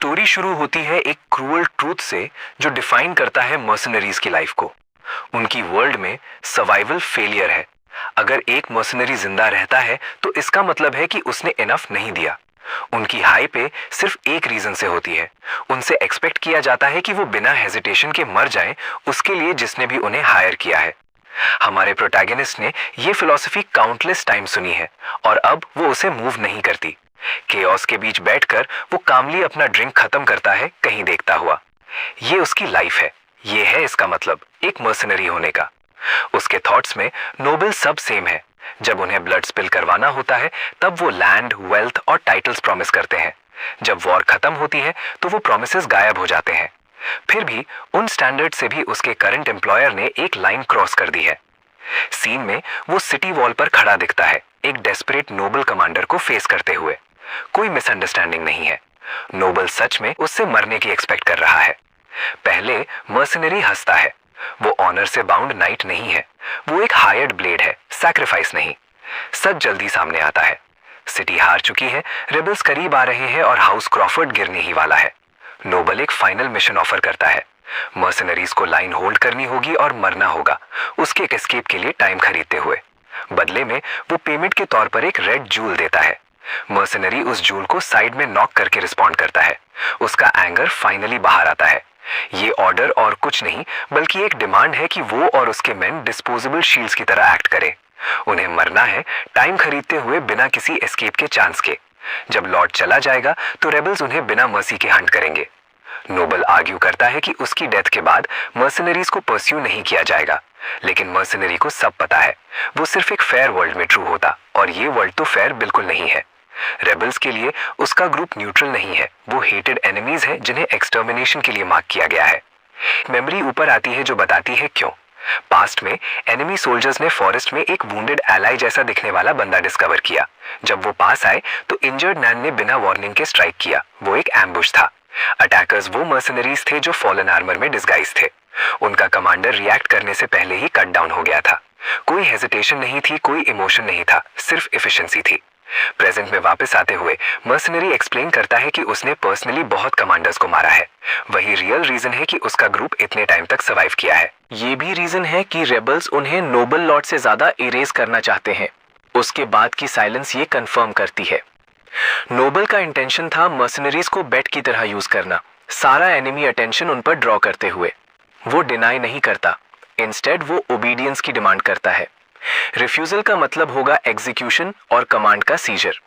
Story शुरू होती है एक क्रूअल ट्रूथ से जो डिफाइन करता है मर्सनरीज की लाइफ को। उनकी वर्ल्ड में सर्वाइवल फेलियर है। अगर एक मर्सनरी जिंदा रहता है तो इसका मतलब है कि उसने इनफ नहीं दिया। उनकी हाई पे सिर्फ एक रीजन से होती है। उनसे एक्सपेक्ट किया जाता है कि वो बिना हेजिटेशन के मर जाएं उसके लिए जिसने भी उन्हें हायर किया है। हमारे प्रोटैगनिस्ट ने ये फिलॉसफी काउंटलेस टाइम सुनी है और अब वो उसे मूव नहीं करती। केओस के बीच बैठकर वो कामली अपना ड्रिंक खत्म करता है कहीं देखता हुआ। ये उसकी लाइफ है। ये है इसका मतलब एक मर्सनरी होने का। उसके थॉट्स में नोबल सब सेम है। जब उन्हें ब्लड स्पिल करवाना होता है तब वो लैंड, वेल्थ और टाइटल्स प्रॉमिस करते हैं। जब वॉर खत्म होती है तो वो प्रॉमिसेस गायब हो जाते हैं। फिर भी उन स्टैंडर्ड से भी उसके करंट एम्प्लॉयर ने एक लाइन क्रॉस कर दी है। सीन में वो सिटी वॉल पर खड़ा दिखता है, एक डेस्परेट नोबल कमांडर को फेस करते हुए। कोई मिसअंडरस्टैंडिंग नहीं है। नोबल सच में उससे मरने की एक्सपेक्ट कर रहा है। पहले मर्सनरी हंसता है। वो ऑनर से बाउंड नाइट नहीं है। वो एक हायर्ड ब्लेड है, सैक्रिफाइस नहीं। सच जल्दी सामने आता है। सिटी हार चुकी है, रेबल्स करीब आ रहे हैं और हाउस क्रॉफर्ड गिरने ही वाला है। नोबल एक फाइनल मिशन ऑफर करता है। मर्सनरीज को लाइन होल्ड करनी होगी और मरना होगा, उसके एक एस्केप के लिए टाइम खरीदते हुए। बदले में वो पेमेंट के तौर पर एक रेड जूल देता है। मर्सनरी उस जूल को साइड में नॉक करके रिस्पॉन्ड करता है। उसका एंगर फाइनली बाहर आता है। ये ऑर्डर और कुछ नहीं बल्कि एक डिमांड है कि वो और उसके मेन डिस्पोजेबल शील्ड्स की तरह एक्ट करें। उन्हें मरना है, टाइम खरीदते हुए बिना किसी एस्केप के चांस के। जब लॉर्ड चला जाएगा तो रेबल्स उन्हें बिना मर्सी के हंट करेंगे। नोबल आर्ग्यू करता है कि उसकी डेथ के बाद मर्सनरीज को परस्यू नहीं किया जाएगा, लेकिन मर्सनरी को सब पता है वो सिर्फ एक फेयर वर्ल्ड में ट्रू होता, और ये वर्ल्ड तो फेयर बिल्कुल नहीं है। रेबल्स के लिए उसका ग्रुप न्यूट्रल नहीं है, वो हेटेड एनिमीज हैं जिन्हें एक्सटर्मिनेशन के लिए मार्क किया गया है। मेमोरी ऊपर आती है जो बताती है क्यों। पास्ट में एनिमी सोल्जर्स ने फॉरेस्ट में एक वुंडेड एलाई जैसा दिखने वाला बंदा डिस्कवर किया। जब वो पास आए तो इंजर्ड मैन ने बिना वार्निंग के स्ट्राइक किया। वो एक एम्बुश था। अटैकर्स वो मर्सनरीज थे जो फॉलन आर्मर में डिस्गाइज थे। उनका कमांडर रिएक्ट करने से पहले ही कट डाउन हो गया था। कोई हेजिटेशन नहीं थी, कोई इमोशन नहीं था, सिर्फ एफिशिएंसी थी। प्रेजेंट में वापस आते हुए मर्सनरी एक्सप्लेन करता है कि उसने पर्सनली बहुत कमांडर्स को मारा है। वही रियल रीजन है कि उसका ग्रुप इतने टाइम तक सर्वाइव किया है। ये भी रीजन है कि रेबल्स उन्हें नोबल लॉर्ड से ज्यादा इरेज करना चाहते हैं। उसके बाद की साइलेंस ये कंफर्म करती है। नोबल का इंटेंशन था मर्सनरीज को बेट की तरह यूज करना, सारा एनिमी अटेंशन उन पर ड्रॉ करते हुए। वो डिनाई नहीं करता, इंस्टेड वो ओबीडियंस की डिमांड करता है। रिफ्यूजल का मतलब होगा एग्जीक्यूशन और कमांड का सीजर।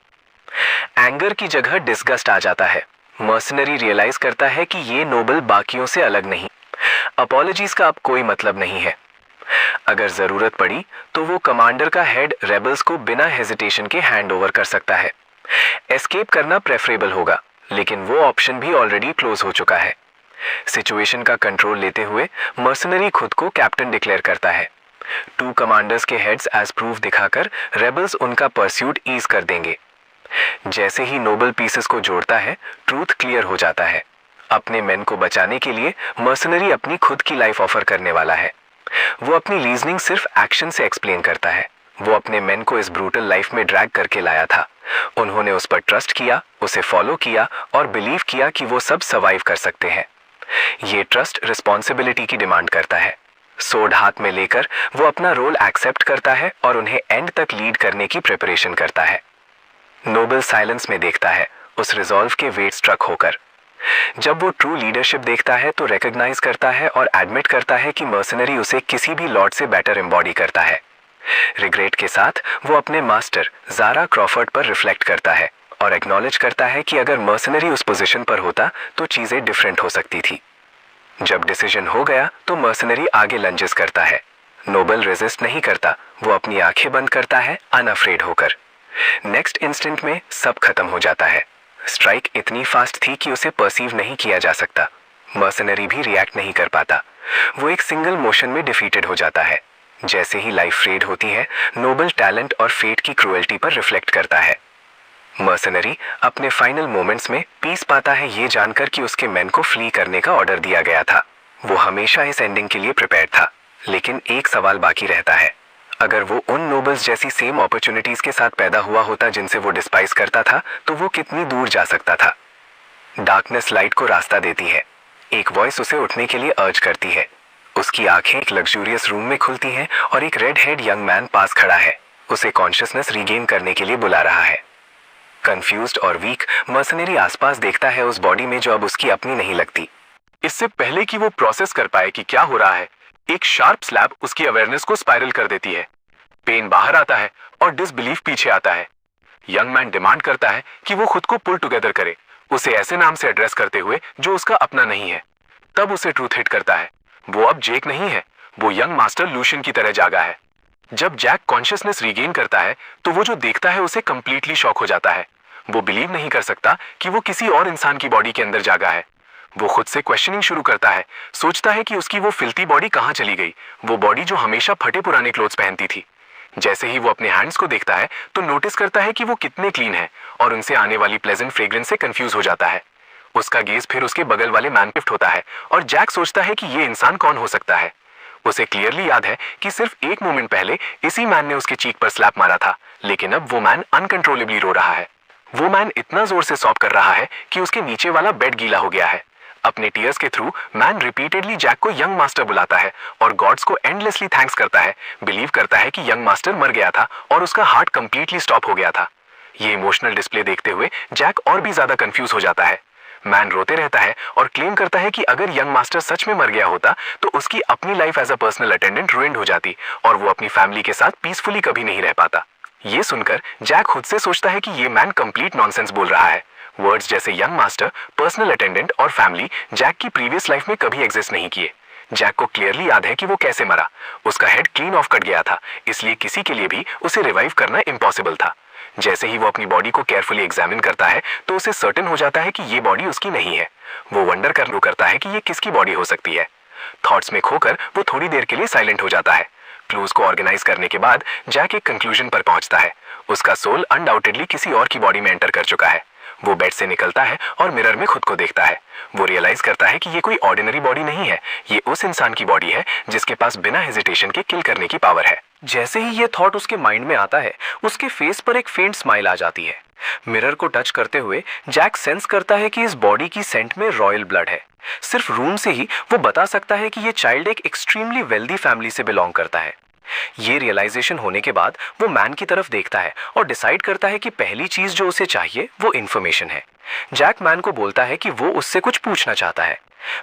एंगर की जगह डिस्गस्ट आ जाता है। मर्सनरी रियलाइज करता है कि ये नोबल बाकियों से अलग नहीं। अपॉलॉजीज का अब कोई मतलब नहीं है। अगर जरूरत पड़ी तो वो कमांडर का हेड रेबल्स को बिना हेजिटेशन के हैंड ओवर कर सकता है। एस्केप करना प्रेफरेबल होगा, लेकिन वो ऑप्शन भी ऑलरेडी क्लोज हो चुका है। सिचुएशन का कंट्रोल लेते हुए मर्सनरी खुद को कैप्टन डिक्लेयर करता है। 2 कमांडर्स के हेड्स एज प्रूफ दिखाकर रेबल्स उनका परस्यूट ईज कर देंगे। जैसे ही नोबल पीसेस को जोड़ता है, ट्रूथ क्लियर हो जाता है। अपने मेन को बचाने के लिए मर्सनरी अपनी खुद की लाइफ ऑफर करने वाला है। वो अपनी रीजनिंग सिर्फ एक्शन से एक्सप्लेन करता है। वो अपने मेन को इस ब्रूटल लाइफ में ड्रैग करके लाया था। उन्होंने उस पर ट्रस्ट किया, उसे फॉलो किया और बिलीव किया कि वो सब सर्वाइव कर सकते हैं। ये ट्रस्ट रिस्पॉन्सिबिलिटी की डिमांड करता है। सोड हाथ में लेकर वो अपना रोल एक्सेप्ट करता है और उन्हें एंड तक लीड करने की प्रिपरेशन करता है। नोबल साइलेंस में देखता है, उस रिजॉल्व के वेट स्ट्रक होकर। जब वो ट्रू लीडरशिप देखता है तो रिकॉग्नाइज करता है और एडमिट करता है कि मर्सनरी उसे किसी भी लॉर्ड से बेटर एम्बॉडी करता है। रिग्रेट के साथ वो अपने मास्टर ज़ारा क्रॉफर्ड पर रिफ्लेक्ट करता है और एक्नॉलेज करता है कि अगर मर्सनरी उस पोजीशन पर होता तो चीज़ें डिफरेंट हो सकती थी। जब डिसीजन हो गया तो मर्सनरी आगे लंजेस करता है। नोबल रेजिस्ट नहीं करता, वो अपनी आंखें बंद करता है अनअफ्रेड होकर। नेक्स्ट इंस्टेंट में सब खत्म हो जाता है। स्ट्राइक इतनी फास्ट थी कि उसे परसीव नहीं किया जा सकता। मर्सनरी भी रिएक्ट नहीं कर पाता। वो एक सिंगल मोशन में डिफीटेड हो जाता है। जैसे ही लाइफ फ्रेड होती है, नोबल टैलेंट और फेट की क्रुएल्टी पर रिफ्लेक्ट करता है। मर्सनरी अपने फाइनल मोमेंट्स में पीस पाता है ये जानकर कि उसके मेन को फ्ली करने का ऑर्डर दिया गया था। वो हमेशा इस एंडिंग के लिए प्रिपेयर था, लेकिन एक सवाल बाकी रहता है। अगर वो उन नोबल्स जैसी सेम अपॉर्चुनिटीज के साथ पैदा हुआ होता जिनसे वो डिस्पाइस करता था, तो वो कितनी दूर जा सकता था। डार्कनेस लाइट को रास्ता देती है। एक वॉइस उसे उठने के लिए अर्ज करती है। उसकी आंखें एक लग्जूरियस रूम में खुलती हैं और एक रेड हेड यंग मैन पास खड़ा है, उसे कॉन्शियसनेस रीगेन करने के लिए बुला रहा है। कंफ्यूज्ड और वीक, मर्सनरी आसपास देखता है उस बॉडी में जो अब उसकी अपनी नहीं लगती। इससे पहले कि वो प्रोसेस कर पाए कि क्या हो रहा है, एक शार्प स्लैब उसकी अवेयरनेस को स्पाइरल कर देती है। पेन बाहर आता है और डिसबिलीफ पीछे आता है। यंग मैन डिमांड करता है कि वो खुद को पुल टुगेदर करे, उसे ऐसे नाम से एड्रेस करते हुए जो उसका अपना नहीं है। तब उसे ट्रूथ हिट करता है, वो अब जेक नहीं है, वो यंग मास्टर लूशियन की तरह जागा है। जब जैक कॉन्शियसनेस रीगेन करता है तो वो जो देखता है उसे कंप्लीटली शॉक हो जाता है। वो बिलीव नहीं कर सकता कि वो किसी और इंसान की बॉडी के अंदर जागा है। वो खुद से क्वेश्चनिंग शुरू करता है, सोचता है कि उसकी वो फिल्थी बॉडी कहाँ चली गई, वो बॉडी जो हमेशा फटे पुराने क्लोथ्स पहनती थी। जैसे ही वो अपने हैंड्स को देखता है तो नोटिस करता है कि वो कितने क्लीन है और उनसे आने वाली प्लेजेंट फ्रेग्रेंस से कंफ्यूज हो जाता है। उसका गेज फिर उसके बगल वाले मैन शिफ्ट होता है और जैक सोचता है कि ये इंसान कौन हो सकता है। उसे क्लियरली याद है कि सिर्फ एक मोमेंट पहले इसी मैन ने उसके चीक पर स्लैप मारा था, लेकिन अब वो मैन अनकंट्रोलेबली रो रहा है। वो मैन इतना जोर से सॉब कर रहा है कि उसके नीचे वाला बेड गीला हो गया है। अपने टीयर्स के थ्रू मैन रिपीटेडली जैक को यंग मास्टर बुलाता है और गॉड्स को एंडलेसली थैंक्स करता है, बिलीव करता है कि यंग मास्टर मर गया था और उसका हार्ट कंप्लीटली स्टॉप हो गया था। ये इमोशनल डिस्प्ले देखते हुए जैक और भी ज्यादा कंफ्यूज हो जाता है। मैन रोते रहता है और क्लेम करता है कि अगर यंग मास्टर सच में मर गया होता तो उसकी अपनी life as a personal attendant ruined हो जाती और वो अपनी फैमिली के साथ पीसफुली कभी नहीं रह पाता। ये सुनकर जैक खुद से सोचता है कि ये मैन कंप्लीट नॉनसेंस बोल रहा है। वर्ड्स जैसे यंग मास्टर, पर्सनल अटेंडेंट और फैमिली जैक की प्रीवियस लाइफ में कभी एग्जिस्ट नहीं किए। जैक को क्लियरली याद है कि वो कैसे मरा। उसका हेड क्लीन ऑफ कट गया था, इसलिए किसी के लिए भी उसे रिवाइव करना इम्पॉसिबल था। जैसे ही वो अपनी बॉडी को केयरफुली एग्जामिन करता है तो उसे सर्टेन हो जाता है कि ये बॉडी उसकी नहीं है। वो वंडर करता है कि ये किसकी बॉडी हो सकती है। थॉट्स में खोकर वो थोड़ी देर के लिए साइलेंट हो जाता है। क्लूज को ऑर्गेनाइज करने के बाद जैक एक कंक्लूजन पर पहुंचता है। उसका सोल अनडाउटेडली किसी और की बॉडी में एंटर कर चुका है। वो बेड से निकलता है और मिरर में खुद को देखता है। वो रियलाइज करता है कि ये कोई ऑर्डिनरी बॉडी नहीं है, ये उस इंसान की बॉडी है जिसके पास बिना हेजिटेशन के किल करने की पावर है। जैसे ही ये थॉट उसके माइंड में आता है, उसके फेस पर एक फेंट स्माइल आ जाती है। मिरर को टच करते हुए जैक सेंस करता है कि इस बॉडी की सेंट में रॉयल ब्लड है। सिर्फ रूम से ही वो बता सकता है कि ये चाइल्ड एक एक्सट्रीमली वेल्दी फैमिली से बिलोंग करता है। ये रियलाइजेशन होने के बाद वो मैन की तरफ देखता है और डिसाइड करता है कि पहली चीज जो उसे चाहिए वो इन्फॉर्मेशन है। जैक मैन को बोलता है कि वो उससे कुछ पूछना चाहता है।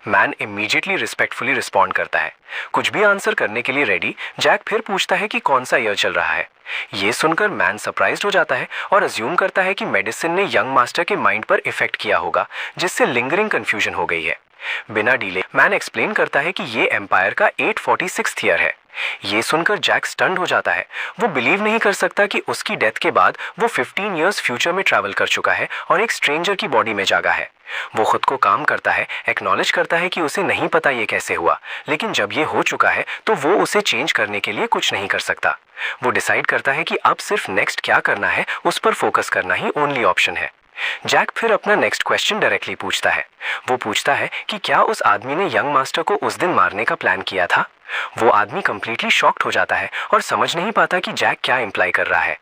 मैन इमीडिएटली रिस्पेक्टफुली रिस्पॉन्ड करता है। कुछ भी आंसर करने के लिए रेडी, जैक फिर पूछता है कि कौन सा ईयर चल रहा है। ये सुनकर मैन सरप्राइज्ड हो जाता है और अज्यूम करता है कि मेडिसिन ने यंग मास्टर के माइंड पर इफेक्ट किया होगा, जिससे लिंगरिंग कंफ्यूजन हो गई है। बिना डीले मैन एक्सप्लेन करता है कि ये एम्पायर का 846 ईयर है। ये सुनकर जैक स्टन्ड हो जाता है। वो बिलीव नहीं कर सकता कि उसकी डेथ के बाद वो 15 इयर्स फ्यूचर में ट्रैवल कर चुका है और एक स्ट्रेंजर की बॉडी में जागा है। वो खुद को काम करता है, एक्नॉलेज करता है कि उसे नहीं पता ये कैसे हुआ, लेकिन जब ये हो चुका है तो वो उसे चेंज करने के लिए कुछ नहीं कर सकता। वो डिसाइड करता है कि अब सिर्फ नेक्स्ट क्या करना है उस पर फोकस करना ही ओनली ऑप्शन है। जैक फिर अपना नेक्स्ट क्वेश्चन डायरेक्टली पूछता है। वो पूछता है कि क्या उस आदमी ने यंग मास्टर को उस दिन मारने का प्लान किया था। वो आदमी कंप्लीटली शॉक्ड हो जाता है और समझ नहीं पाता कि जैक क्या इंप्लाई कर रहा है।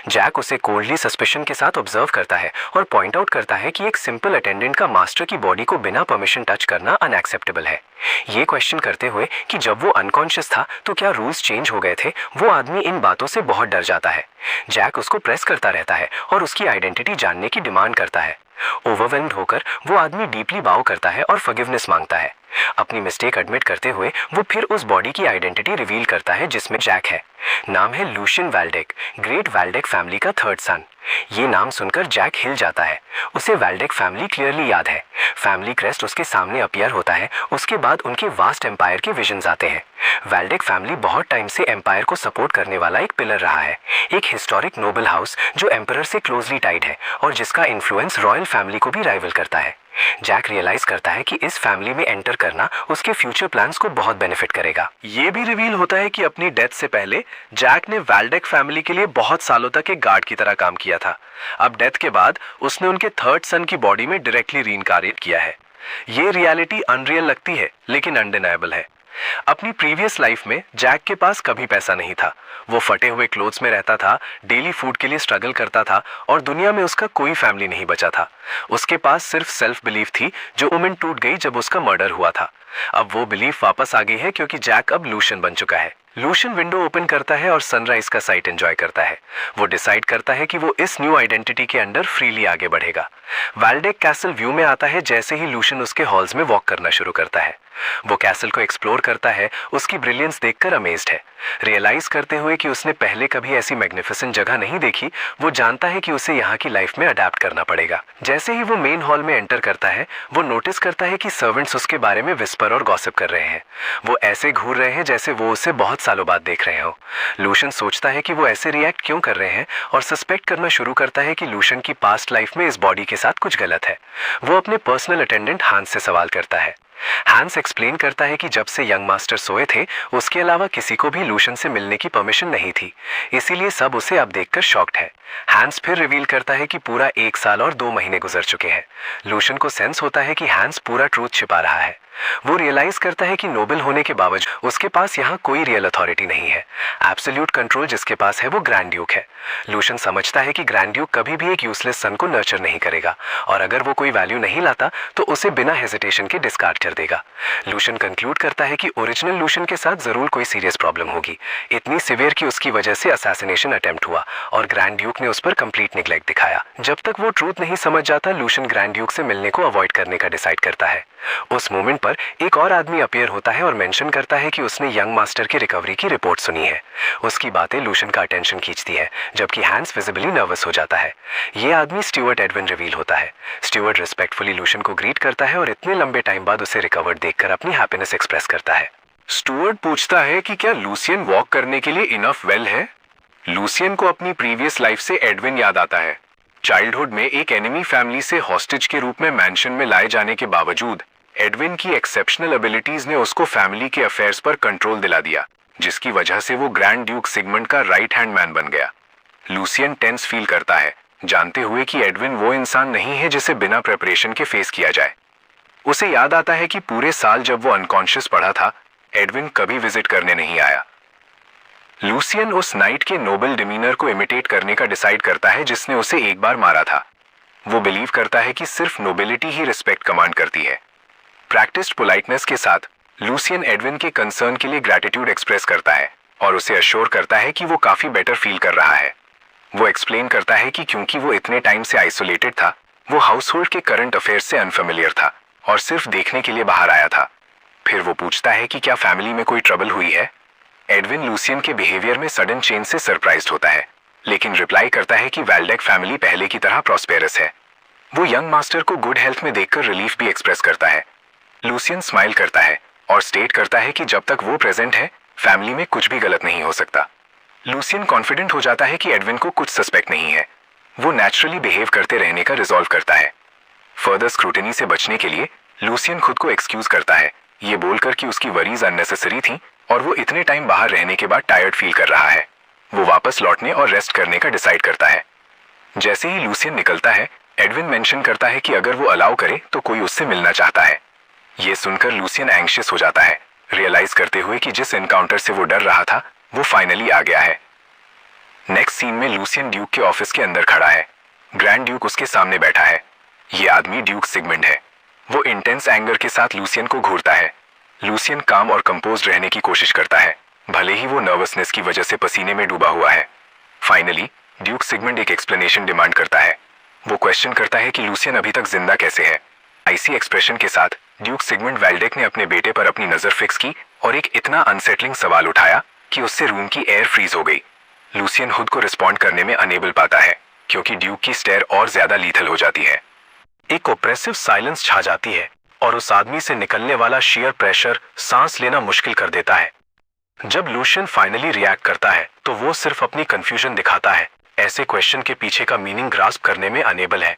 जैक उसे कोल्डली सस्पिशन के साथ ऑब्जर्व करता है और पॉइंट आउट करता है कि एक सिंपल अटेंडेंट का मास्टर की बॉडी को बिना परमिशन टच करना अनएक्सेप्टेबल है। ये क्वेश्चन करते हुए कि जब वो अनकॉन्शियस था तो क्या रूल्स चेंज हो गए थे, वो आदमी इन बातों से बहुत डर जाता है। जैक उसको प्रेस करता रहता है और उसकी आइडेंटिटी जानने की डिमांड करता है। ओवरवेल्म्ड होकर वो आदमी डीपली बाव करता है और फॉरगिवनेस मांगता है। अपनी मिस्टेक एडमिट करते हुए वो फिर उस बॉडी की आइडेंटिटी रिवील करता है जिसमें जैक है। नाम है लूशियन वैल्डेक, ग्रेट वैल्डेक फैमिली का थर्ड सन। ये नाम सुनकर जैक हिल जाता है। उसे वैल्डेक फैमिली क्लियरली याद है। फैमिली क्रेस्ट उसके सामने अपीयर होता है। उसके बाद उनके वास्ट एम्पायर के विजन्स आते हैं। वैल्डेक फैमिली बहुत टाइम से एम्पायर को सपोर्ट करने वाला एक पिलर रहा है, एक हिस्टोरिक नोबल हाउस जो एम्परर से क्लोजली टाइड है और जिसका इन्फ्लुएंस रॉयल फैमिली को भी राइवल करता है। जैक रियलाइज करता है कि इस फैमिली में एंटर करना उसके फ्यूचर प्लान्स को बहुत बेनिफिट करेगा। ये भी रिवील होता है कि अपनी डेथ से पहले जैक ने वैल्डेक फैमिली के लिए बहुत सालों तक एक गार्ड की तरह काम किया था। अब डेथ के बाद उसने उनके थर्ड सन की बॉडी में डायरेक्टली रीइंकार्नेट किया है। ये रियलिटी अनरियल लगती है लेकिन अनडिनाएबल है। अपनी प्रीवियस लाइफ में जैक के पास कभी पैसा नहीं था। वो फटे हुए क्लोथ्स में रहता था, डेली फूड के लिए स्ट्रगल करता था और दुनिया में उसका कोई फैमिली नहीं बचा था। उसके पास सिर्फ सेल्फ बिलीफ थी जो मोमेंट टूट गई जब उसका मर्डर हुआ था। अब वो बिलीफ वापस आ गई है क्योंकि जैक अब लूशियन बन चुका है। लूशियन विंडो ओपन करता है और सनराइज का साइट एंजॉय करता है। वो डिसाइड करता है कि वो इस न्यू आइडेंटिटी के अंडर फ्रीली आगे बढ़ेगा। वैल्डेक कैसल व्यू में आता है जैसे ही लूशियन उसके हॉल्स में वॉक करना शुरू करता है। वो कैसल को एक्सप्लोर करता है, उसकी ब्रिलियंस देखकर अमेज्ड है। रियलाइज करते हुए कि उसने पहले कभी ऐसी मैग्निफिसेंट जगह नहीं देखी, वो जानता है कि उसे यहाँ की लाइफ में अडेप्ट करना पड़ेगा। जैसे ही वो मेन हॉल में एंटर करता है, वो नोटिस करता है कि सर्वेंट्स उसके बारे में विस्पर और गॉसिप कर रहे हैं। वो ऐसे घूर रहे हैं जैसे वो उसे बहुत सालों बाद देख रहे हो। लूशियन सोचता है कि वो ऐसे रिएक्ट क्यों कर रहे हैं और सस्पेक्ट करना शुरू करता है कि लूशियन की पास्ट लाइफ में इस बॉडी के साथ कुछ गलत है। वो अपने पर्सनल अटेंडेंट हांस से सवाल करता है। हैंस एक्सप्लेन करता है कि जब से यंग मास्टर सोए थे, उसके अलावा किसी को भी लूशियन से मिलने की परमिशन नहीं थी, इसीलिए सब उसे अब देखकर शॉक्ड है। हैंस फिर रिवील करता है कि पूरा 1 साल और 2 महीने गुजर चुके हैं। लूशियन को सेंस होता है कि हैंस पूरा ट्रूथ छिपा रहा है। वो रियलाइज करता है कि नोबल होने के बावजूद उसके पास यहाँ कोई रियल अथॉरिटी नहीं है। एब्सोल्यूट कंट्रोल जिसके पास है वो ग्रैंड ड्यूक है। लूशियन समझता है कि ग्रैंड ड्यूक कभी भी एक यूजलेस सन को नर्चर नहीं करेगा और अगर वो कोई वैल्यू नहीं लाता तो उसे बिना हेजिटेशन के डिस्कार्ड कर देगा। लूशियन कंक्लूड करता है कि ओरिजिनल लूशियन के साथ जरूर कोई सीरियस प्रॉब्लम होगी, इतनी सिवियर कि उसकी वजह से असैसिनेशन अटेम्प्ट हुआ और ग्रैंड ड्यूक ने उस पर कंप्लीट निग्लेक्ट दिखाया। जब तक वो ट्रूथ नहीं समझ जाता, लूशियन ग्रैंड ड्यूक से मिलने को अवॉइड करने का डिसाइड करता है। उस मोमेंट पर एक और आदमी अपीयर होता है और मेंशन करता है कि उसने यंग मास्टर की रिकवरी की रिपोर्ट सुनी है। उसकी बातें लूशियन का अटेंशन खींचती है, जबकि हैंस विजिबली नर्वस हो जाता है। ये आदमी स्टुअर्ट एडविन रिवील होता है। स्टुअर्ट रिस्पेक्टफुली लूशियन को ग्रीट करता है और इतने लंबे टाइम बाद उसे रिकवर्ड देखकर अपनी हैप्पीनेस एक्सप्रेस करता है। स्टुअर्ट पूछता है कि क्या लूसियन वॉक करने के लिए इनफ वेल है। लूसियन को अपनी प्रीवियस लाइफ से एडविन याद आता है। चाइल्डहुड में एक एनिमी फैमिली से हॉस्टेज के रूप में मैंशन में लाए जाने के बावजूद एडविन की एक्सेप्शनल एबिलिटीज ने उसको फैमिली के अफेयर्स पर कंट्रोल दिला दिया, जिसकी वजह से वो ग्रैंड ड्यूक सिगमंड का राइट हैंड मैन बन गया। लूसियन टेंस फील करता है, जानते हुए कि एडविन वो इंसान नहीं है जिसे बिना प्रिपरेशन के फेस किया जाए। उसे याद आता है कि पूरे साल जब वो अनकॉन्शियस पड़ा था, एडविन कभी विजिट करने नहीं आया। लूसियन उस नाइट के नोबल डिमीनर को इमिटेट करने का डिसाइड करता है जिसने उसे एक बार मारा था। वो बिलीव करता है कि सिर्फ नोबिलिटी ही रिस्पेक्ट कमांड करती है। प्रैक्टिस्ड पोलाइटनेस के साथ लूसियन एडविन के कंसर्न के लिए ग्रैटिट्यूड एक्सप्रेस करता है और उसे अश्योर करता है कि वो काफी बेटर फील कर रहा है। वो एक्सप्लेन करता है कि क्योंकि वो इतने टाइम से आइसोलेटेड था, वो हाउस होल्ड के करंट अफेयर्स से अनफेमिलियर था और सिर्फ देखने के लिए बाहर आया था। फिर वो पूछता है कि क्या फैमिली में कोई ट्रबल हुई है। एडविन लूसियन के बिहेवियर में सडन चेंज से सरप्राइज्ड होता है, लेकिन रिप्लाई करता है कि वैल्डेक फैमिली पहले की तरह प्रॉस्पेरस है। वो यंग मास्टर को गुड हेल्थ में देखकर रिलीफ भी एक्सप्रेस करता है। लूसियन स्माइल करता है और स्टेट करता है कि जब तक वो प्रेजेंट है, फैमिली में कुछ भी गलत नहीं हो सकता। लूसियन कॉन्फिडेंट हो जाता है कि एडविन को कुछ सस्पेक्ट नहीं है। वो नेचुरली बिहेव करते रहने का रिजॉल्व करता है। फर्दर स्क्रूटिनी से बचने के लिए लूसियन खुद को एक्सक्यूज करता है, ये बोलकर कि उसकी वरीज अननेसेसरी थी और वो इतने टाइम बाहर रहने के बाद टायर्ड फील कर रहा है। वो वापस लौटने और रेस्ट करने का डिसाइड करता है। जैसे ही लूसियन निकलता है, एडविन मेंशन करता है कि अगर वो अलाउ करे तो कोई उससे मिलना चाहता है। ये सुनकर लूसियन एंग्शियस हो जाता है, रियलाइज करते हुए कि जिस एनकाउंटर से वो डर रहा था वो फाइनली आ गया है। नेक्स्ट सीन में लूसियन ड्यूक के ऑफिस के अंदर खड़ा है। ग्रैंड ड्यूक उसके सामने बैठा है। ये आदमी ड्यूक सिगमंड है। वो इंटेंस एंगर के साथ लूसियन को घूरता है। लूसियन काम और कंपोज रहने की कोशिश करता है, भले ही वो नर्वसनेस की वजह से पसीने में डूबा हुआ है। फाइनली ड्यूक सिगमंड एक एक्सप्लेनेशन डिमांड करता है। वो क्वेश्चन करता है कि लूसियन अभी तक जिंदा कैसे है। आइसी एक्सप्रेशन के साथ ड्यूक सिगमंड वैल्डेक ने अपने बेटे पर अपनी नजर फिक्स की और एक इतना अनसेटलिंग सवाल उठाया कि उससे रूम की एयर फ्रीज हो गई। लूसियन खुद को रिस्पॉन्ड करने में अनेबल पाता है क्योंकि ड्यूक की स्टेयर और ज्यादा लीथल हो जाती है। एक ओप्रेसिव साइलेंस छा जाती है और उस आदमी से निकलने वाला शेयर प्रेशर सांस लेना मुश्किल कर देता है। जब लूशियन फाइनली रिएक्ट करता है तो वो सिर्फ अपनी कंफ्यूजन दिखाता है, ऐसे क्वेश्चन के पीछे का मीनिंग ग्रास्प करने में अनेबल है।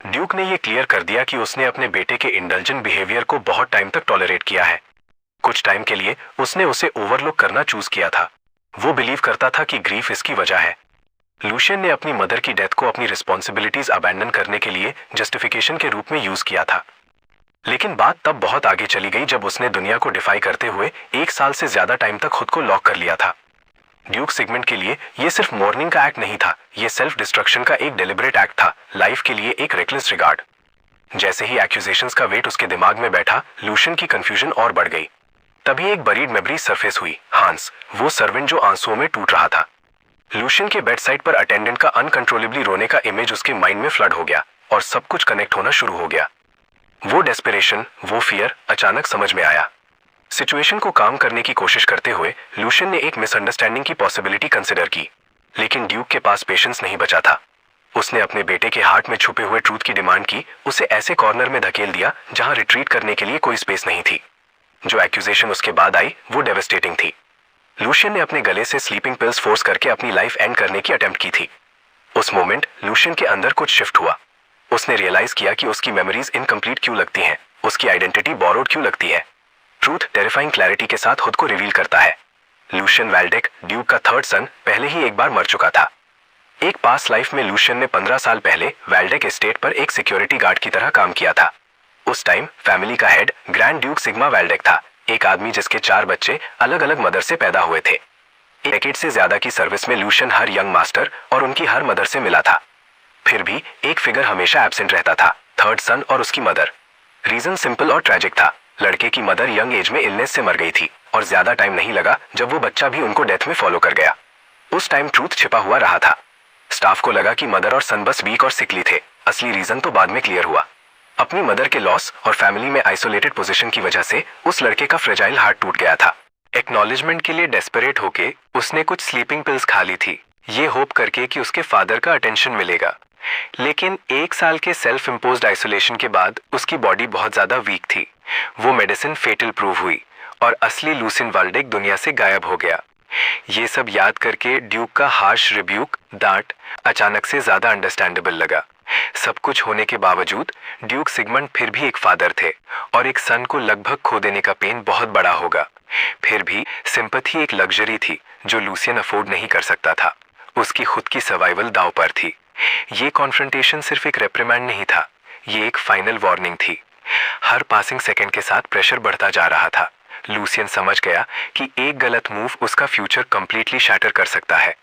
ड्यूक ने ये क्लियर कर दिया कि उसने अपने बेटे के इंडल्जेंट बिहेवियर को बहुत टाइम तक टॉलरेट किया है। कुछ टाइम के लिए उसने उसे ओवरलुक करना चूज किया था। वो बिलीव करता था कि ग्रीफ इसकी वजह है। लूशियन ने अपनी मदर की डेथ को अपनी रिस्पॉन्सिबिलिटीज अबैंडन करने के लिए जस्टिफिकेशन के रूप में यूज किया था। लेकिन बात तब बहुत आगे चली गई जब उसने दुनिया को डिफाई करते हुए 1 साल से ज्यादा टाइम तक खुद को लॉक कर लिया था। ड्यूक सिगमंड के लिए ये सिर्फ मॉर्निंग का एक्ट नहीं था, ये सेल्फ डिस्ट्रक्शन का एक डेलिबरेट एक्ट था, लाइफ के लिए एक रेकलेस रिगार्ड। जैसे ही एक्यूजेशंस का वेट उसके दिमाग में बैठा, लूशियन की कंफ्यूजन और बढ़ गई। तभी एक बरीड मेमोरी सरफेस हुई, हांस, वो सर्वेंट जो आंसुओं में टूट रहा था। लूशियन के बेड साइड पर अटेंडेंट का अनकंट्रोलेबली रोने का इमेज उसके माइंड में फ्लड हो गया और सब कुछ कनेक्ट होना शुरू हो गया। वो डेस्परेशन, वो फियर अचानक समझ में आया। सिचुएशन को काम करने की कोशिश करते हुए लूशियन ने एक मिसअंडरस्टैंडिंग की पॉसिबिलिटी कंसिडर की, लेकिन ड्यूक के पास पेशेंस नहीं बचा था। उसने अपने बेटे के हार्ट में छुपे हुए ट्रूथ की डिमांड की, उसे ऐसे कॉर्नर में धकेल दिया जहां रिट्रीट करने के लिए कोई स्पेस नहीं थी। जो एक्यूजेशन उसके बाद आई वो डेवेस्टेटिंग थी। लूशियन ने अपने गले से स्लीपिंग पिल्स फोर्स करके अपनी लाइफ एंड करने की अटेम्प्ट की थी। उस मोमेंट लूशियन के अंदर कुछ शिफ्ट हुआ। उसने रियलाइज किया कि उसकी मेमोरीज इनकम्प्लीट क्यों लगती हैं, उसकी आइडेंटिटी बोरोड क्यों लगती है। ट्रूथ टेरिफाइंग क्लैरिटी के साथ खुद को रिवील करता है। लूशियन वैल्डेक, ड्यूक का थर्ड सन, पहले ही एक बार मर चुका था। एक पास्ट लाइफ में लूशियन ने 15 साल पहले वैल्डेक एस्टेट पर एक सिक्योरिटी गार्ड की तरह काम किया था। उस टाइम फैमिली का हेड ग्रैंड ड्यूक सिग्मा वैल्डेक था, एक आदमी जिसके 4 बच्चे अलग अलग मदर से पैदा हुए थे। एक डेकेड से ज्यादा की सर्विस में लूशियन हर यंग मास्टर और उनकी हर मदर से मिला था। फिर भी एक फिगर हमेशा एब्सेंट रहता था, थर्ड सन और उसकी मदर। रीजन सिंपल और ट्रेजिक था। लड़के की मदर यंग एज में इलनेस से मर गई थी और ज्यादा टाइम नहीं लगा जब वो बच्चा भी उनको डेथ में फॉलो कर गया। उस टाइम ट्रूथ छिपा हुआ रहा था। स्टाफ को लगा कि मदर और सन बस वीक और सिकली थे, असली रीजन तो बाद में क्लियर हुआ। अपनी मदर के लॉस और फैमिली में आइसोलेटेड पोजीशन की वजह से उस लड़के का फ्रेजाइल हार्ट टूट गया था। एक्नॉलेजमेंट के लिए डेस्परेट होके उसने कुछ स्लीपिंग पिल्स खा ली थी, ये होप करके कि उसके फादर का अटेंशन मिलेगा। लेकिन 1 साल के सेल्फ इम्पोज्ड आइसोलेशन के बाद उसकी बॉडी बहुत ज्यादा वीक थी। वो मेडिसिन फेटल प्रूव हुई और असली लूसियन वैल्डेक दुनिया से गायब हो गया। ये सब याद करके ड्यूक का हार्श रिब्यूक, डांट, अचानक से ज्यादा अंडरस्टैंडेबल लगा। सब कुछ होने के बावजूद ड्यूक सिगमंड फिर भी एक फादर थे और एक सन को लगभग खो देने का पेन बहुत बड़ा होगा। फिर भी सिंपैथी एक लग्जरी थी जो लूसियन अफोर्ड नहीं कर सकता था। उसकी खुद की सर्वाइवल दांव पर थी। ये कॉन्फ्रंटेशन सिर्फ एक रेप्रिमैंड नहीं था, ये एक फाइनल वार्निंग थी। हर पासिंग सेकंड के साथ प्रेशर बढ़ता जा रहा था। लूसियन समझ गया कि एक गलत मूव उसका फ्यूचर कंप्लीटली शैटर कर सकता है।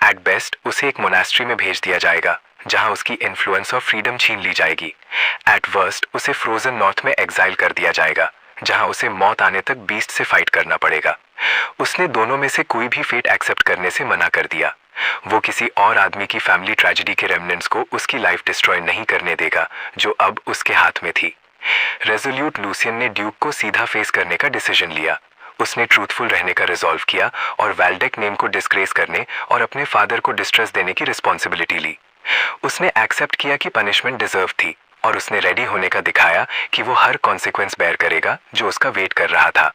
एट बेस्ट उसे एक मोनास्ट्री में भेज दिया जाएगा जहां उसकी इन्फ्लुएंस और फ्रीडम छीन ली जाएगी। एट वर्स्ट उसे फ्रोजन नॉर्थ में एग्जाइल कर दिया जाएगा जहां उसे मौत आने तक बीस्ट से फाइट करना पड़ेगा। उसने दोनों में से कोई भी फेट एक्सेप्ट करने से मना कर दिया। वो किसी और आदमी की फैमिली ट्रेजेडी के रेमिनेंट्स को उसकी लाइफ डिस्ट्रॉय नहीं करने देगा जो अब उसके हाथ में थी। रेजोल्यूट लूसियन ने ड्यूक को सीधा फेस करने का डिसीजन लिया। उसने ट्रूथफुल रहने का रिजॉल्व किया और वैल्डेक नेम को डिस्ग्रेस करने और अपने फादर को डिस्ट्रेस देने की रिस्पॉन्सिबिलिटी ली। उसने एक्सेप्ट किया कि पनिशमेंट डिजर्व थी और उसने रेडी होने का दिखाया कि वो हर कॉन्सिक्वेंस बेयर करेगा जो उसका वेट कर रहा था।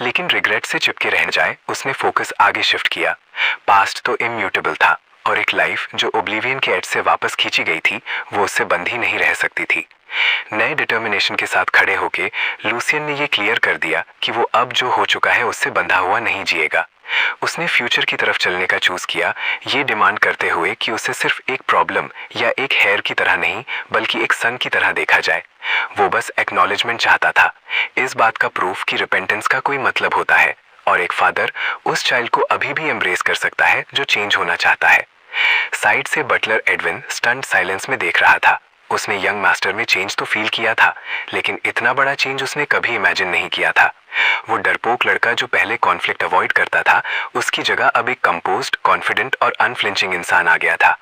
लेकिन रिग्रेट से चिपके रह जाए उसने फोकस आगे शिफ्ट किया। पास्ट तो इम्यूटेबल था और एक लाइफ जो ओब्लिवियन के एज से वापस खींची गई थी वो उससे बंधी नहीं रह सकती थी। नए डिटर्मिनेशन के साथ खड़े होके लूसियन ने ये क्लियर कर दिया कि वो अब जो हो चुका है उससे बंधा हुआ नहीं जिएगा। उसने फ्यूचर की तरफ चलने का चूज किया, ये डिमांड करते हुए कि उसे सिर्फ एक प्रॉब्लम या एक हेयर की तरह नहीं बल्कि एक सन की तरह देखा जाए। वो बस एक्नॉलेजमेंट चाहता था, इस बात का प्रूफ कि रिपेंटेंस का कोई मतलब होता है और एक फादर उस चाइल्ड को अभी भी एम्ब्रेस कर सकता है जो चेंज होना चाहता है। साइड से बटलर एडविन स्टंट साइलेंस में देख रहा था। उसने यंग मास्टर में चेंज तो फील किया था लेकिन इतना बड़ा चेंज उसने कभी इमेजिन नहीं किया था। वो डरपोक लड़का जो पहले कॉन्फ्लिक्ट अवॉइड करता था उसकी जगह अब एक कंपोज्ड, कॉन्फिडेंट और अनफ्लिंचिंग इंसान आ गया था।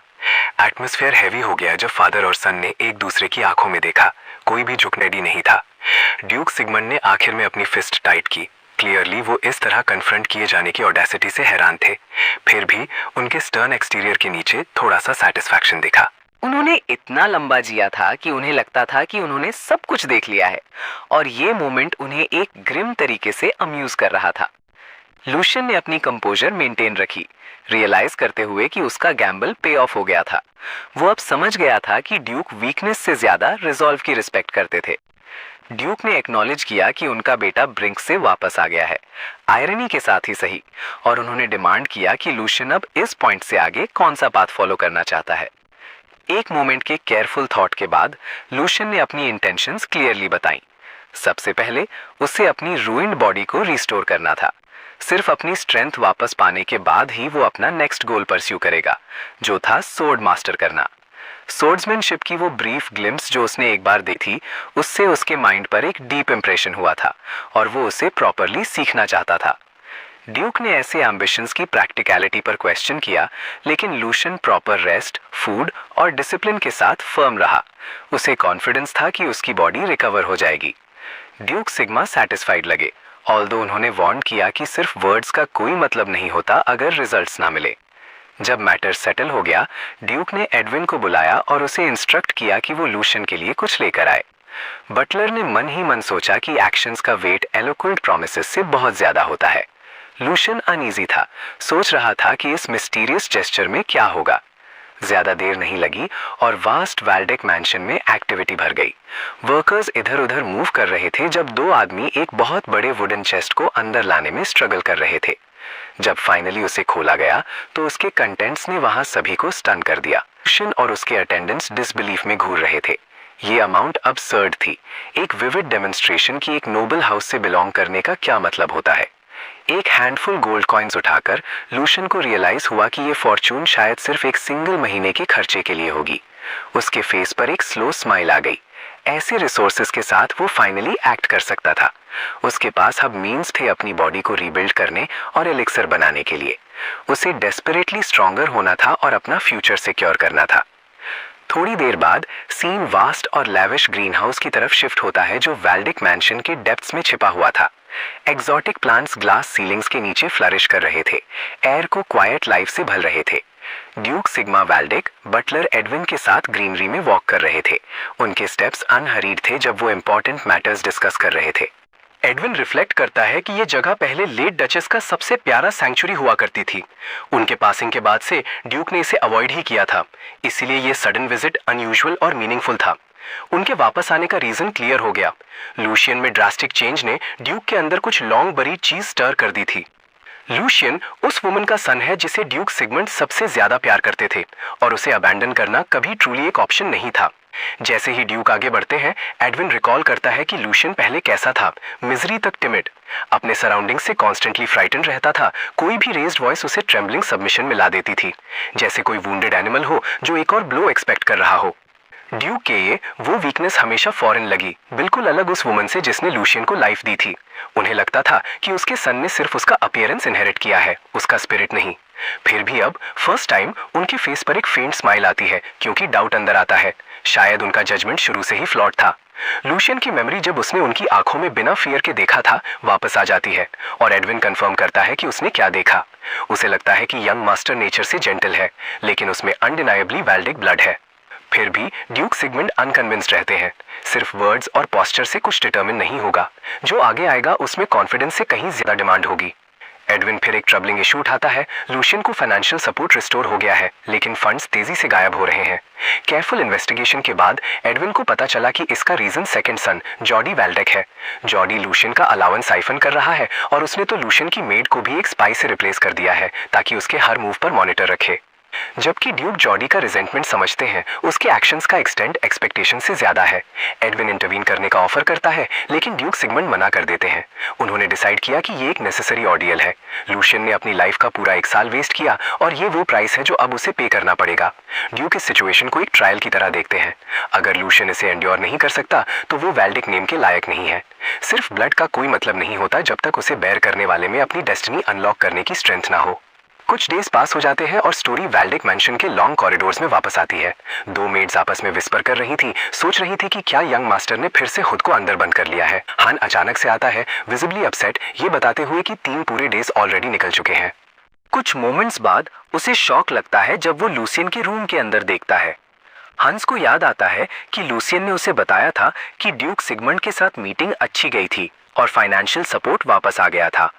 एटमॉस्फेयर हैवी हो गया जब फादर और सन ने एक दूसरे की आंखों में देखा। कोई भी झुकने रेडी नहीं था। ड्यूक सिगमंड ने आखिर में अपनी फिस्ट टाइट की। क्लियरली वो इस तरह कन्फ्रंट किए जाने की ऑडेसिटी से हैरान थे। फिर भी उनके स्टर्न एक्सटीरियर के नीचे थोड़ा सा सेटिस्फैक्शन दिखा। उन्होंने इतना लंबा जिया था कि उन्हें लगता था कि उन्होंने सब कुछ देख लिया है और ये मोमेंट उन्हें एक ग्रिम तरीके से अम्यूज कर रहा था। लूशियन ने अपनी कंपोजर मेंटेन रखी, रियलाइज करते हुए कि उसका गैम्बल पे ऑफ हो गया था। वो अब समझ गया था कि ड्यूक वीकनेस से ज्यादा रिजॉल्व की रिस्पेक्ट करते थे। ड्यूक ने एक्नॉलेज किया कि उनका बेटा ब्रिंक से वापस आ गया है, आयरनी के साथ ही सही, और उन्होंने डिमांड किया कि लूशियन अब इस पॉइंट से आगे कौन सा पाथ फॉलो करना चाहता है। एक मोमेंट के केयरफुल थॉट के बाद लूशियन ने अपनी इंटेंशंस क्लियरली बताई। सबसे पहले उसे अपनी रूइंड बॉडी को रिस्टोर करना था। सिर्फ अपनी स्ट्रेंथ वापस पाने के बाद ही वो अपना नेक्स्ट गोल परस्यू करेगा, जो था सोर्ड मास्टर करना। सोर्ड्समैनशिप की वो ब्रीफ ग्लिम्स जो उसने एक बार दी थी, उससे उसके माइंड पर एक डीप इंप्रेशन हुआ था और वो उसे प्रॉपरली सीखना चाहता था। ड्यूक ने ऐसे एम्बिशंस की प्रैक्टिकलिटी पर क्वेश्चन किया, लेकिन लूशियन प्रॉपर रेस्ट, फूड और डिसिप्लिन के साथ फर्म रहा। उसे कॉन्फिडेंस था कि उसकी बॉडी रिकवर हो जाएगी। ड्यूक सिग्मा सैटिस्फाइड लगे, ऑल्दो उन्होंने वार्न किया कि सिर्फ वर्ड्स का कोई मतलब नहीं होता अगर रिजल्ट्स ना मिले। जब मैटर सेटल हो गया, ड्यूक ने एडविन को बुलाया और उसे इंस्ट्रक्ट किया कि वो लूशियन के लिए कुछ लेकर आए। बटलर ने मन ही मन सोचा कि एक्शंस का वेट एलोक्वेंट प्रोमिसेस से बहुत ज्यादा होता है। लूशियन अनईजी था, सोच रहा था कि इस मिस्टीरियस जेस्चर में क्या होगा। ज्यादा देर नहीं लगी और वास्ट वैल्डेक मैंशन में एक्टिविटी भर गई। वर्कर्स इधर उधर मूव कर रहे थे जब दो आदमी एक बहुत बड़े वुडन चेस्ट को अंदर लाने में स्ट्रगल कर रहे थे। जब फाइनली उसे खोला गया तो उसके कंटेंट्स ने वहां सभी को स्टन कर दिया। लूशियन और उसके अटेंडेंट्स डिसबिलीफ में घूर रहे थे। ये अमाउंट अबसर्ड थी। एक विविड डेमोन्स्ट्रेशन की एक नोबल हाउस से बिलोंग करने का क्या मतलब होता है। एक हैंडफुल गोल्ड कॉइन्स उठाकर लूशियन को रियलाइज हुआ कि ये फॉर्चून शायद सिर्फ एक सिंगल महीने के खर्चे के लिए होगी। उसके फेस पर एक स्लो स्माइल आ गई। ऐसे रिसोर्सेज के साथ वो फाइनली एक्ट कर सकता था। उसके पास अब मीन्स थे अपनी बॉडी को रीबिल्ड करने और एलिक्सर बनाने के लिए। उसे डेस्परेटली स्ट्रॉन्गर होना था और अपना फ्यूचर सिक्योर करना था। थोड़ी देर बाद सीन वास्ट और लैविश ग्रीन हाउस की तरफ शिफ्ट होता है जो वैल्डिक मैंशन के डेप्थ्स में छिपा हुआ था। एक्सोटिक प्लांट्स ग्लास सीलिंग्स के नीचे फ्लरिश कर रहे थे, एयर को क्वाइट लाइफ से भर रहे थे। ड्यूक सिग्मा वैल्डिक बटलर एडविन के साथ ग्रीनरी में वॉक कर रहे थे। उनके स्टेप्स अनहरीड थे जब वो इंपॉर्टेंट मैटर्स डिस्कस कर रहे थे। एडविन रिफ्लेक्ट करता है कि यह जगह पहले लेट डचेस का सबसे प्यारा सैंक्चुरी हुआ करती थी। उनके पासिंग के बाद से ड्यूक ने इसे अवॉइड ही किया था, इसीलिए यह सडन विजिट अनयूजुअल और मीनिंगफुल था। उनके वापस आने का रीजन क्लियर हो गया। लूशियन में ड्रास्टिक चेंज ने ड्यूक के अंदर कुछ लॉन्ग बरी चीज स्टर कर दी थी। लूशियन उस वुमन का सन है जिसे ड्यूक सिगमंड सबसे ज्यादा प्यार करते थे और उसे अबैंडन करना कभी ट्रूली एक ऑप्शन नहीं था। जैसे ही ड्यूक आगे बढ़ते हैं, एडविन रिकॉल करता है कि लूशियन पहले कैसा था, मिजरी तक टिमिड, अपने सराउंडिंग से कॉन्स्टेंटली फ्राइटन रहता था। कोई भी रेज्ड वॉइस उसे ट्रेम्बलिंग सबमिशन में ला देती थी, जैसे कोई वुंडेड एनिमल हो जो एक और ब्लो एक्सपेक्ट कर रहा हो। ड्यूक के ये वो वीकनेस हमेशा फॉरेन लगी, बिल्कुल अलग उस वुमन से जिसने लूशियन को लाइफ दी थी। उन्हें लगता था कि उसके सन ने सिर्फ उसका अपीयरेंस इनहेरिट किया है, उसका स्पिरिट नहीं। फिर भी अब फर्स्ट टाइम उनके फेस पर एक फेंट स्माइल आती है, क्योंकि डाउट अंदर आता है। शायद उनका जजमेंट शुरू से ही फ्लॉट था। लूशियन की मेमोरी जब उसने उनकी आंखों में बिना फियर के देखा था वापस आ जाती है और एडविन कंफर्म करता है कि उसने क्या देखा। उसे लगता है कि यंग मास्टर नेचर से जेंटल है, लेकिन उसमें अनडिनाइबली वैल्डिक ब्लड है। फिर भी ड्यूक सिगमंड अनकन्विंस्ड रहते हैं। सिर्फ वर्ड्स और पोस्चर से कुछ डिटरमिन नहीं होगा। जो आगे आएगा उसमें कॉन्फिडेंस से कहीं ज्यादा डिमांड होगी। एडविन फिर एक ट्रबलिंग इशू उठाता है। लूशियन को फाइनेंशियल सपोर्ट रिस्टोर हो गया है, लेकिन फंड्स तेजी से गायब हो रहे हैं। केयरफुल इन्वेस्टिगेशन के बाद एडविन को पता चला कि इसका रीजन सेकंड सन जॉडी वैल्डेक है। जॉडी लूशियन का अलाउंस साइफन कर रहा है और उसने तो लूशियन की मेड को भी एक स्पाई से रिप्लेस कर दिया है ताकि उसके हर मूव पर मॉनिटर रखे। जबकि ड्यूक जॉडी का रिजेंटमेंट समझते हैं, उसके एक्शंस का एक्सटेंड एक्सपेक्टेशन से ज्यादा है। एडविन इंटरवीन करने का ऑफर करता है, लेकिन ड्यूक सिगमंड मना कर देते हैं। उन्होंने डिसाइड किया कि ये एक नेसेसरी ऑर्डियल है। लूशियन ने अपनी लाइफ का पूरा 1 साल वेस्ट किया और ये वो प्राइस है जो अब उसे पे करना पड़ेगा। ड्यूक इस सिचुएशन को एक ट्रायल की तरह देखते हैं। अगर लूशियन इसे एंड्योर नहीं कर सकता तो वो वैल्डिक नेम के लायक नहीं है। सिर्फ ब्लड का कोई मतलब नहीं होता जब तक उसे बेयर करने वाले में अपनी डेस्टिनी अनलॉक करने की स्ट्रेंथ ना हो। कुछ डेज पास हो जाते हैं और स्टोरी वैल्डिक मैंशन के लॉन्ग कॉरिडोर्स में वापस आती है। 2 मेड्स आपस में विस्पर कर रही थी, सोच रही थी कि क्या यंग मास्टर ने फिर से खुद को अंदर बंद कर लिया है। हान अचानक से आता है, विजिबली अपसेट, ये बताते हुए कि 3 पूरे डेज ऑलरेडी निकल चुके हैं। कुछ मोमेंट्स बाद उसे शॉक लगता है जब वो लूशियन के रूम के अंदर देखता है। हंस को याद आता है कि लूशियन ने उसे बताया था कि ड्यूक सिगमंड के साथ मीटिंग अच्छी गई थी और फाइनेंशियल सपोर्ट वापस आ गया था।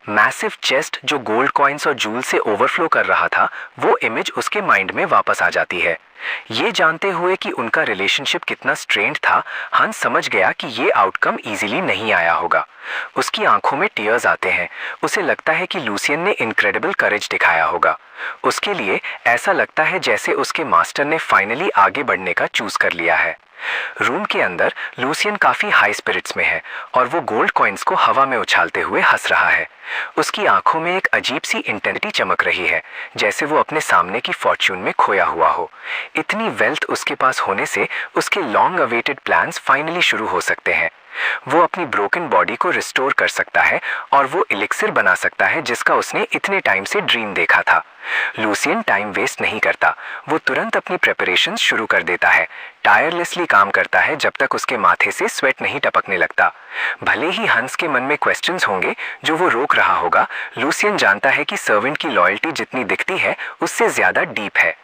मैसिव चेस्ट जो गोल्ड कॉइन्स और जूल से ओवरफ्लो कर रहा था, वो इमेज उसके माइंड में वापस आ जाती है। ये जानते हुए कि उनका रिलेशनशिप कितना स्ट्रेन्ड था, हंस समझ गया कि ये आउटकम इजीली नहीं आया होगा। उसकी आंखों में टीयर्स आते हैं। उसे लगता है कि लूशियन ने इनक्रेडिबल करेज दिखाया होगा। उसके लिए ऐसा लगता है जैसे उसके मास्टर ने फाइनली आगे बढ़ने का चूज कर लिया है। रूम के अंदर लूसियन काफी हाई स्पिरिट्स में है और वो गोल्ड कॉइन्स को हवा में उछालते हुए हंस रहा है। उसकी आंखों में एक अजीब सी इंटेंसिटी चमक रही है, जैसे वो अपने सामने की फॉर्च्यून में खोया हुआ हो। इतनी वेल्थ उसके पास होने से उसके लॉन्ग अवेटेड प्लान्स फाइनली शुरू हो सकते हैं। वो अपनी ब्रोकन बॉडी को रिस्टोर कर सकता है और वो एलिक्सिर बना सकता है जिसका उसने इतने टाइम से ड्रीम देखा था। लूसियन टाइम वेस्ट नहीं करता, वो तुरंत अपनी प्रेपरेशंस शुरू कर देता है। टायरलेसली काम करता है जब तक उसके माथे से स्वेट नहीं टपकने लगता। भले ही हंस के मन में क्वेश्चंस होंगे जो वो रोक रहा होगा, लूसियन जानता है कि सर्वेंट की लॉयल्टी जितनी दिखती है उससे ज्यादा डीप है।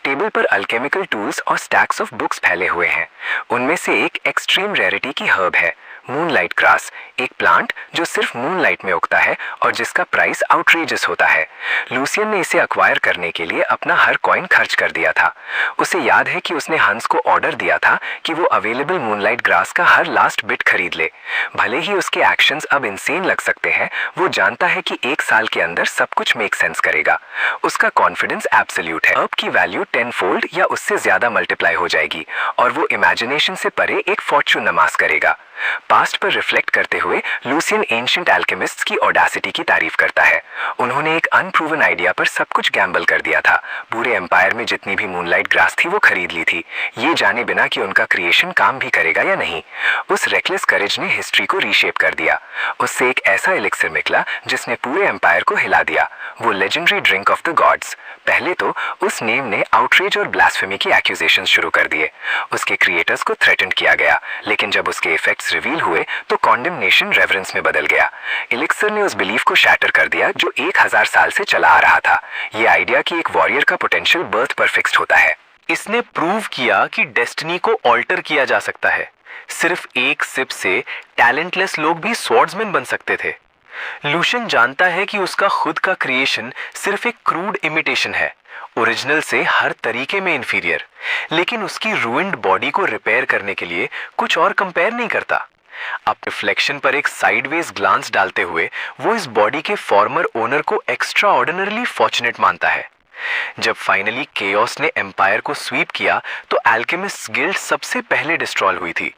टेबल पर अल्केमिकल टूल्स और स्टैक्स ऑफ बुक्स फैले हुए हैं। उनमें से एक एक्सट्रीम रेयरिटी की हर्ब है, मूनलाइट ग्रास, एक प्लांट जो सिर्फ मूनलाइट में उगता है और जिसका प्राइस आउटरेजस होता है। लूसियन ने इसे अक्वायर करने के लिए अपना हर कॉइन खर्च कर दिया था। उसे याद है कि उसने हंस को ऑर्डर दिया था कि वो अवेलेबल मूनलाइट ग्रास का हर लास्ट बिट खरीद ले। भले ही उसके एक्शंस अब इंसेन लग सकते हैं, वो जानता है कि 1 साल के अंदर सब कुछ मेक सेंस करेगा। उसका कॉन्फिडेंस एब्सोल्यूट है। अब की वैल्यू 10 फोल्ड या उससे ज्यादा मल्टीप्लाई हो जाएगी और वो इमेजिनेशन से परे एक फॉर्च्यून अमास करेगा। पास्ट पर रिफ्लेक्ट करते हुए लूसियन एंशिएंट एल्केमिस्ट्स की ऑडेसिटी की तारीफ करता है। उन्होंने एक अनप्रूवन आइडिया पर सब कुछ गैम्बल कर दिया था। पूरे एम्पायर में जितनी भी मूनलाइट ग्रास थी वो खरीद ली थी, ये जाने बिना कि उनका क्रिएशन काम भी करेगा या नहीं। उस रेकलेस करेज ने हिस्ट्री को रीशेप कर दिया। उससे एक ऐसा एलिक्सिर निकला जिसने पूरे एम्पायर को हिला दिया, वो legendary drink of the gods. पहले तो उस नेम ने आउटरेज और ब्लास्फेमी की एक्यूजेशन शुरू कर दिए। उसके क्रिएटर्स को थ्रेटन किया गया, लेकिन जब उसके इफेक्ट्स रिवील हुए तो कॉन्डेमनेशन रेवरेंस में बदल गया। एलिक्सर ने उस बिलीफ को शैटर कर दिया जो 1000 साल से चला आ रहा था, ये आइडिया कि एक वॉरियर का पोटेंशियल बर्थ पर फिक्स्ड होता है। इसने प्रूव किया कि डेस्टिनी को ऑल्टर किया जा सकता है। सिर्फ एक सिप से टैलेंटलेस लोग भी स्वॉर्ड्समैन बन सकते थे। लूशियन जानता है कि उसका खुद का क्रिएशन सिर्फ एक क्रूड इमिटेशन है, ओरिजिनल से हर तरीके में इंफीरियर, लेकिन उसकी रूइंड बॉडी को रिपेयर करने के लिए कुछ और कंपेयर नहीं करता। अब रिफ्लेक्शन पर एक साइडवेज ग्लांस डालते हुए वो इस बॉडी के फॉर्मर ओनर को एक्स्ट्रा ऑर्डिनरली फॉर्चुनेट मानता है। जब फाइनली केओस ने एम्पायर को स्वीप किया तो अल्केमिस्ट गिल्ड सबसे पहले डिस्ट्रॉय हुई थी।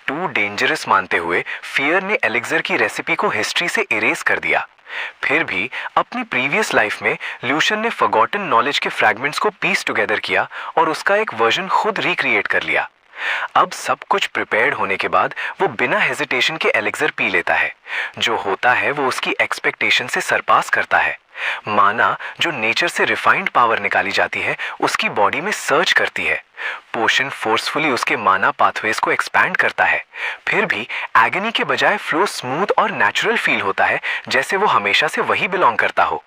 टू डेंजरस मानते हुए फियर ने एलिक्सर की रेसिपी को हिस्ट्री से इरेज कर दिया। फिर भी अपनी प्रीवियस लाइफ में लूशियन ने फॉरगॉटन नॉलेज के फ्रैगमेंट्स को पीस टुगेदर किया और उसका एक वर्जन खुद रिक्रिएट कर लिया। अब सब कुछ प्रिपेयर्ड होने के बाद वो बिना हेजिटेशन के एलिक्सर पी लेता है। जो होता है वो उसकी एक्सपेक्टेशन से सरपास करता है। माना जो नेचर से रिफाइंड पावर निकाली जाती है उसकी बॉडी में सर्च करती है। पोशन फोर्सफुली उसके माना पाथवेज को एक्सपैंड करता है। फिर भी एगनी के बजाय फ्लो स्मूथ और नेचुरल फील होता है, जैसे वो हमेशा से वही बिलोंग करता हो।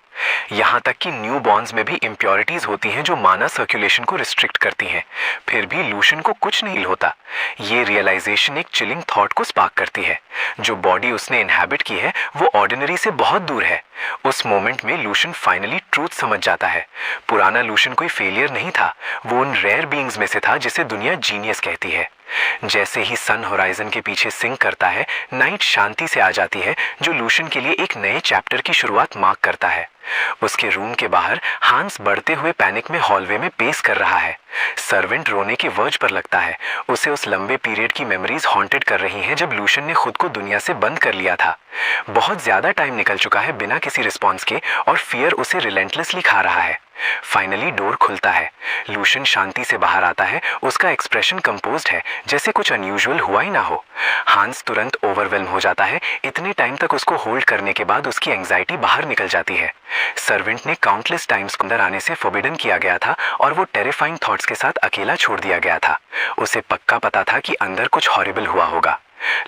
यहाँ तक कि न्यू बॉर्न्स में भी इम्प्योरिटीज होती हैं जो माना सर्कुलेशन को रिस्ट्रिक्ट करती हैं। फिर भी लूशियन को कुछ नहीं होता। ये रियलाइजेशन एक चिलिंग थॉट को स्पार्क करती है। जो बॉडी उसने इनहैबिट की है वो ऑर्डिनरी से बहुत दूर है। उस मोमेंट में लूशियन फाइनली ट्रूथ समझ जाता है। पुराना लूशियन कोई फेलियर नहीं था, वो उन रेयर बीइंग्स में से था जिसे दुनिया जीनियस कहती है। जैसे ही सन होराइजन के पीछे सिंक करता है, नाइट शांति से आ जाती है, जो लूशियन के लिए एक नए चैप्टर की शुरुआत मार्क करता है। उसके रूम के बाहर हांस बढ़ते हुए पैनिक में हॉलवे में पेस कर रहा है। सर्वेंट रोने के वर्ज पर लगता है। उसे उस लंबे पीरियड की मेमोरीज हॉन्टेड कर रही हैं जब लूशियन ने खुद को दुनिया से बंद कर लिया था। बहुत ज्यादा टाइम निकल चुका है बिना किसी रिस्पॉन्स के और फियर उसे रिलेंटलेसली खा रहा है। फाइनली डोर खुलता है। लूशियन शांति से बाहर आता है। उसका एक्सप्रेशन कंपोज्ड है, जैसे कुछ अनयूजुअल हुआ ही ना हो। हांस तुरंत ओवरवेल्म हो जाता है। इतने टाइम तक उसको होल्ड करने के बाद उसकी एंजाइटी बाहर निकल जाती है। सर्वेंट ने काउंटलेस टाइम्स अंदर आने से फॉरबिडन किया गया था और वो टेरिफाइंग थॉट्स के साथ अकेला छोड़ दिया गया था। उसे पक्का पता था कि अंदर कुछ हॉरिबल हुआ होगा।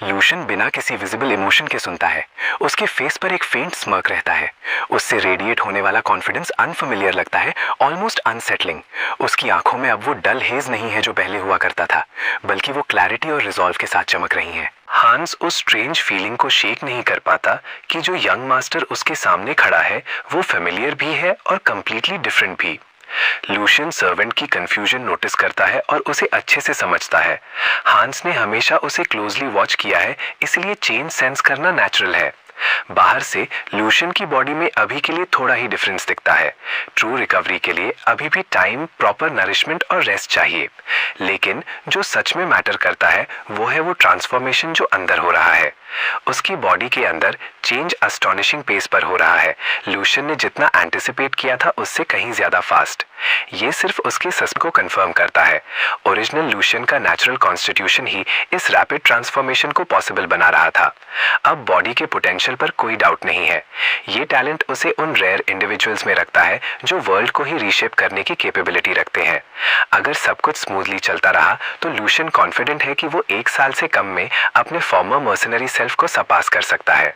लूशियन बिना किसी विजिबल इमोशन के सुनता है। उसके फेस पर एक फेंट स्मर्क रहता है। उससे रेडिएट होने वाला कॉन्फिडेंस अनफेमिलियर लगता है, ऑलमोस्ट अनसेटलिंग। उसकी आंखों में अब वो डल हेज नहीं है जो पहले हुआ करता था, बल्कि वो क्लैरिटी और रिजॉल्व के साथ चमक रही हैं। हांस उस स्ट्रेंज फीलिंग को शेक नहीं कर पाता कि जो यंग मास्टर उसके सामने खड़ा है वो फेमिलियर भी है और कंप्लीटली डिफरेंट भी। लूशियन सर्वेंट की कंफ्यूजन नोटिस करता है और उसे अच्छे से समझता है। हांस ने हमेशा उसे क्लोजली वॉच किया है, इसलिए चेंज सेंस करना नेचुरल है। बाहर से लूशियन की बॉडी में अभी के लिए थोड़ा ही डिफरेंस दिखता है। ट्रू रिकवरी के लिए अभी भी टाइम, प्रॉपर नरिशमेंट और रेस्ट चाहिए। लेकिन जो सच में मैटर करता है वो है वो ट्रांसफॉर्मेशन जो अंदर हो रहा है। उसकी बॉडी के अंदर चेंज अस्टॉनिशिंग पेस पर हो रहा है। लूशियन ने जितना एंटिसिपेट किया था उससे कहीं ज्यादा फास्ट। ये सिर्फ उसके सस्पेंस को कंफर्म करता है। ओरिजिनल लूशियन का नेचुरल कॉन्स्टिट्यूशन ही इस रैपिड ट्रांसफॉर्मेशन को पॉसिबल बना रहा था। अब बॉडी के पोटेंशियल पर कोई डाउट नहीं है। ये टैलेंट उसे उन रेयर इंडिविजुअल्स में रखता है जो वर्ल्ड को ही रीशेप करने की कैपेबिलिटी रखते हैं। अगर सब कुछ स्मूथली चलता रहा तो लूशियन कॉन्फिडेंट है कि वो 1 साल से कम में अपने फॉर्मर मर्सनरी सेल्फ को सरपास कर सकता है।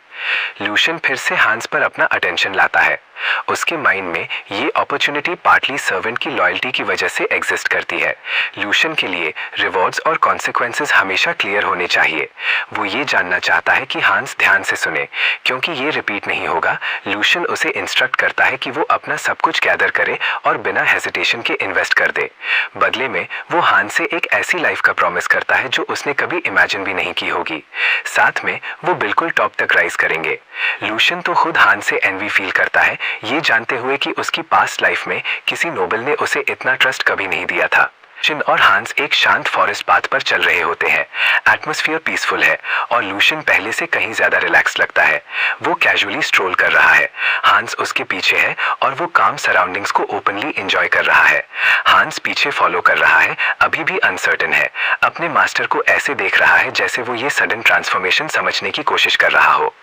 लूशियन फिर से हांस पर अपना अटेंशन लाता है। उसके माइंड में ये अपॉर्चुनिटी पार्टली सर्वेंट की लॉयल्टी की वजह से एग्जिस्ट करती है। लूशियन के लिए रिवॉर्ड्स और कॉन्सिक्वेंसेस हमेशा क्लियर होने चाहिए। वो ये जानना चाहता है कि हांस ध्यान से सुने, क्योंकि ये रिपीट नहीं होगा। लूशियन उसे इंस्ट्रक्ट करता है कि वो अपना सब कुछ गैदर करे और बिना हेजिटेशन के इन्वेस्ट कर दे। बदले में वो हांस से एक ऐसी लाइफ का प्रॉमिस करता है जो उसने कभी इमेजिन भी नहीं की होगी। साथ में वो बिल्कुल टॉप तक राइज करेंगे। लूशियन तो खुद हांस से एनवी फील करता है, ये जानते हुए कि उसकी पास्ट लाइफ में किसी नोबल ने उसे इतना ट्रस्ट कभी नहीं दिया था। लूशियन और हांस एक शांत फॉरेस्ट पाथ पर चल रहे होते हैं। एटमॉस्फेयर पीसफुल है और लूशियन पहले से कहीं ज्यादा रिलैक्स लगता है। वो कैजुअली स्ट्रोल कर रहा है। हांस उसके पीछे है और वो काम सराउंडिंग्स को ओपनली एंजॉय कर रहा है। हांस पीछे फॉलो कर रहा है, अभी भी अनसर्टेन है। अपने मास्टर को ऐसे देख रहा है जैसे वो ये सडन ट्रांसफॉर्मेशन समझने की कोशिश कर रहा हो।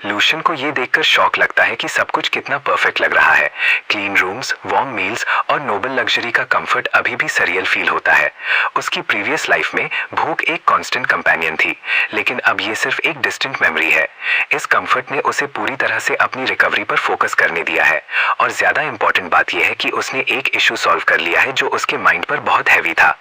लूशियन को ये देखकर शॉक लगता है कि सब कुछ कितना परफेक्ट लग रहा है। क्लीन रूम्स, वार्म मील्स और नोबल लग्जरी का कंफर्ट अभी भी सरियल फील होता है। उसकी प्रीवियस लाइफ में भूख एक कांस्टेंट कंपेनियन थी, लेकिन अब ये सिर्फ एक डिस्टेंट मेमोरी है। इस कंफर्ट ने उसे पूरी तरह से अपनी रिकवरी पर फोकस करने दिया है। और ज्यादा इंपॉर्टेंट बात यह है कि उसने एक इशू सॉल्व कर लिया है जो उसके माइंड पर बहुत हैवी था।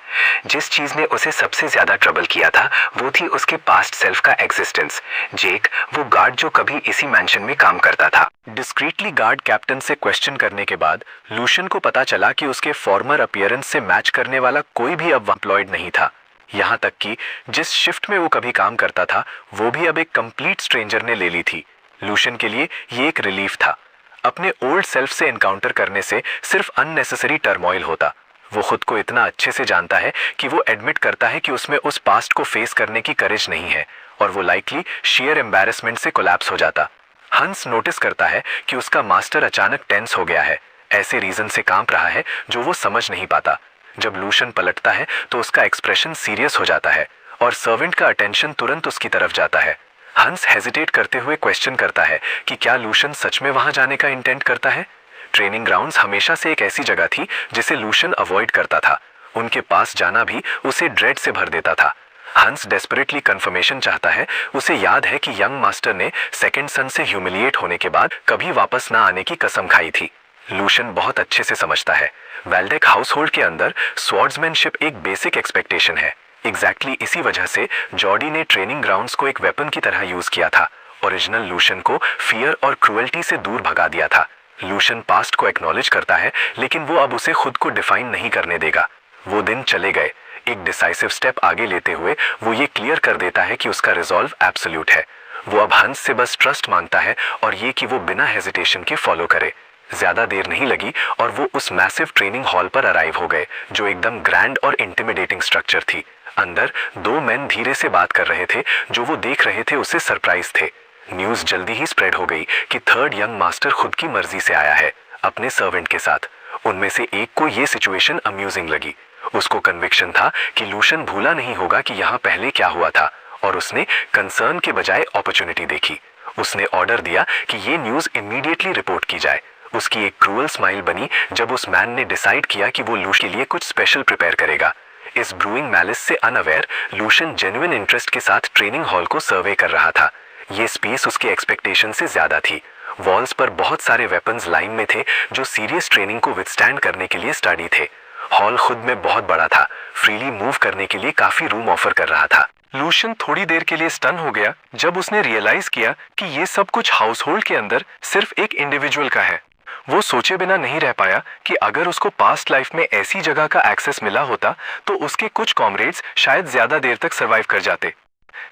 जिस चीज ने उसे सबसे ज्यादा ट्रबल किया था वो थी उसके पास्ट सेल्फ का एग्जिस्टेंस। जेक, वो गार्ड जो कभी इसी मैंशन में काम करता था। डिस्क्रीटली गार्ड कैप्टन से क्वेश्चन करने के बाद लूशियन को पता चला कि उसके फॉर्मर अपीयरेंस से मैच करने वाला कोई भी अब एम्प्लॉयड नहीं था। यहाँ तक कि जिस शिफ्ट में वो कभी काम करता था वो भी अब एक कंप्लीट स्ट्रेंजर ने ले ली थी। लूशियन के लिए ये एक रिलीफ था। अपने ओल्ड सेल्फ से एनकाउंटर करने से सिर्फ अननेसेसरी टर्मोइल होता। वो खुद को इतना अच्छे से जानता है कि वो एडमिट करता है कि उसमें उस पास्ट को फेस करने की करेज नहीं है और वो लाइकली शेयर एम्बैरेसमेंट से कोलैप्स हो जाता। हंस नोटिस करता है कि उसका मास्टर अचानक टेंस हो गया है, ऐसे रीजन से कांप रहा है जो वो समझ नहीं पाता। जब लूशियन पलटता है तो उसका एक्सप्रेशन सीरियस हो जाता है और सर्वेंट का अटेंशन तुरंत उसकी तरफ जाता है। हंस हेजिटेट करते हुए क्वेश्चन करता है कि क्या लूशियन सच में वहां जाने का इंटेंट करता है। ट्रेनिंग ग्राउंड्स हमेशा से एक ऐसी जगह थी जिसे लूशियन अवॉइड करता था। उनके पास जाना भी उसे ड्रेड से भर देता था। हंस डेस्परेटली कंफर्मेशन चाहता है। उसे याद है कि यंग मास्टर ने सेकंड सन से ह्यूमिलिएट होने के बाद कभी वापस ना आने की कसम खाई थी। लूशियन बहुत अच्छे से समझता है वेल्डेक हाउस होल्ड के अंदर स्वॉर्ड्समैनशिप एक बेसिक एक्सपेक्टेशन है। एग्जैक्टली इसी वजह से जॉर्डी ने ट्रेनिंग ग्राउंड्स को एक वेपन की तरह यूज किया था। ओरिजिनल लूशियन को फियर और क्रुएल्टी से दूर भगा दिया था। लूशियन पास्ट को एक्नॉलेज करता है, लेकिन वो अब उसे खुद को डिफाइन नहीं करने देगा। वो दिन चले गए। एक डिसाइसिव स्टेप आगे लेते हुए वो ये क्लियर कर देता है कि उसका रिजॉल्व एब्सोल्यूट है। वो अब हंस से बस ट्रस्ट मांगता है और ये कि वो बिना हेजिटेशन के फॉलो करे। ज्यादा देर नहीं लगी और वो उस मैसिव ट्रेनिंग हॉल पर अराइव हो गए जो एकदम ग्रैंड और इंटिमिडेटिंग स्ट्रक्चर थी। अंदर 2 मेन धीरे से बात कर रहे थे। जो वो देख रहे थे उससे सरप्राइज थे। न्यूज जल्दी ही स्प्रेड हो गई कि थर्ड यंग मास्टर खुद की मर्जी से आया है अपने सर्वेंट के साथ। उनमें से एक को ये सिचुएशन अम्यूजिंग लगी। उसको कन्विक्शन था कि लूशियन भूला नहीं होगा कि यहाँ पहले क्या हुआ था और उसने कंसर्न के बजाय अपॉर्चुनिटी देखी। उसने ऑर्डर दिया कि ये न्यूज इमीडिएटली रिपोर्ट की जाए। उसकी एक क्रूअल स्माइल बनी जब उस मैन ने डिसाइड किया कि वो लूशियन के लिए कुछ स्पेशल प्रिपेयर करेगा। इस ब्रूइंग मैलिस से अनअवेयर लूशियन जेन्युइन इंटरेस्ट के साथ ट्रेनिंग हॉल को सर्वे कर रहा था। ये स्पेस उसके एक्सपेक्टेशन से ज्यादा थी। वॉल्स पर बहुत सारे वेपन्स लाइन में थे जो सीरियस ट्रेनिंग को विथस्टैंड करने के लिए स्टडी थे। हॉल खुद में बहुत बड़ा था, फ्रीली मूव करने के लिए काफी रूम ऑफर कर रहा था। लूशियन थोड़ी देर के लिए स्टन हो गया जब उसने रियलाइज किया कि ये सब कुछ हाउस होल्ड के अंदर सिर्फ एक इंडिविजुअल का है। वो सोचे बिना नहीं रह पाया कि अगर उसको पास्ट लाइफ में ऐसी जगह का एक्सेस मिला होता तो उसके कुछ कॉमरेड्स शायद ज्यादा देर तक सरवाइव कर जाते।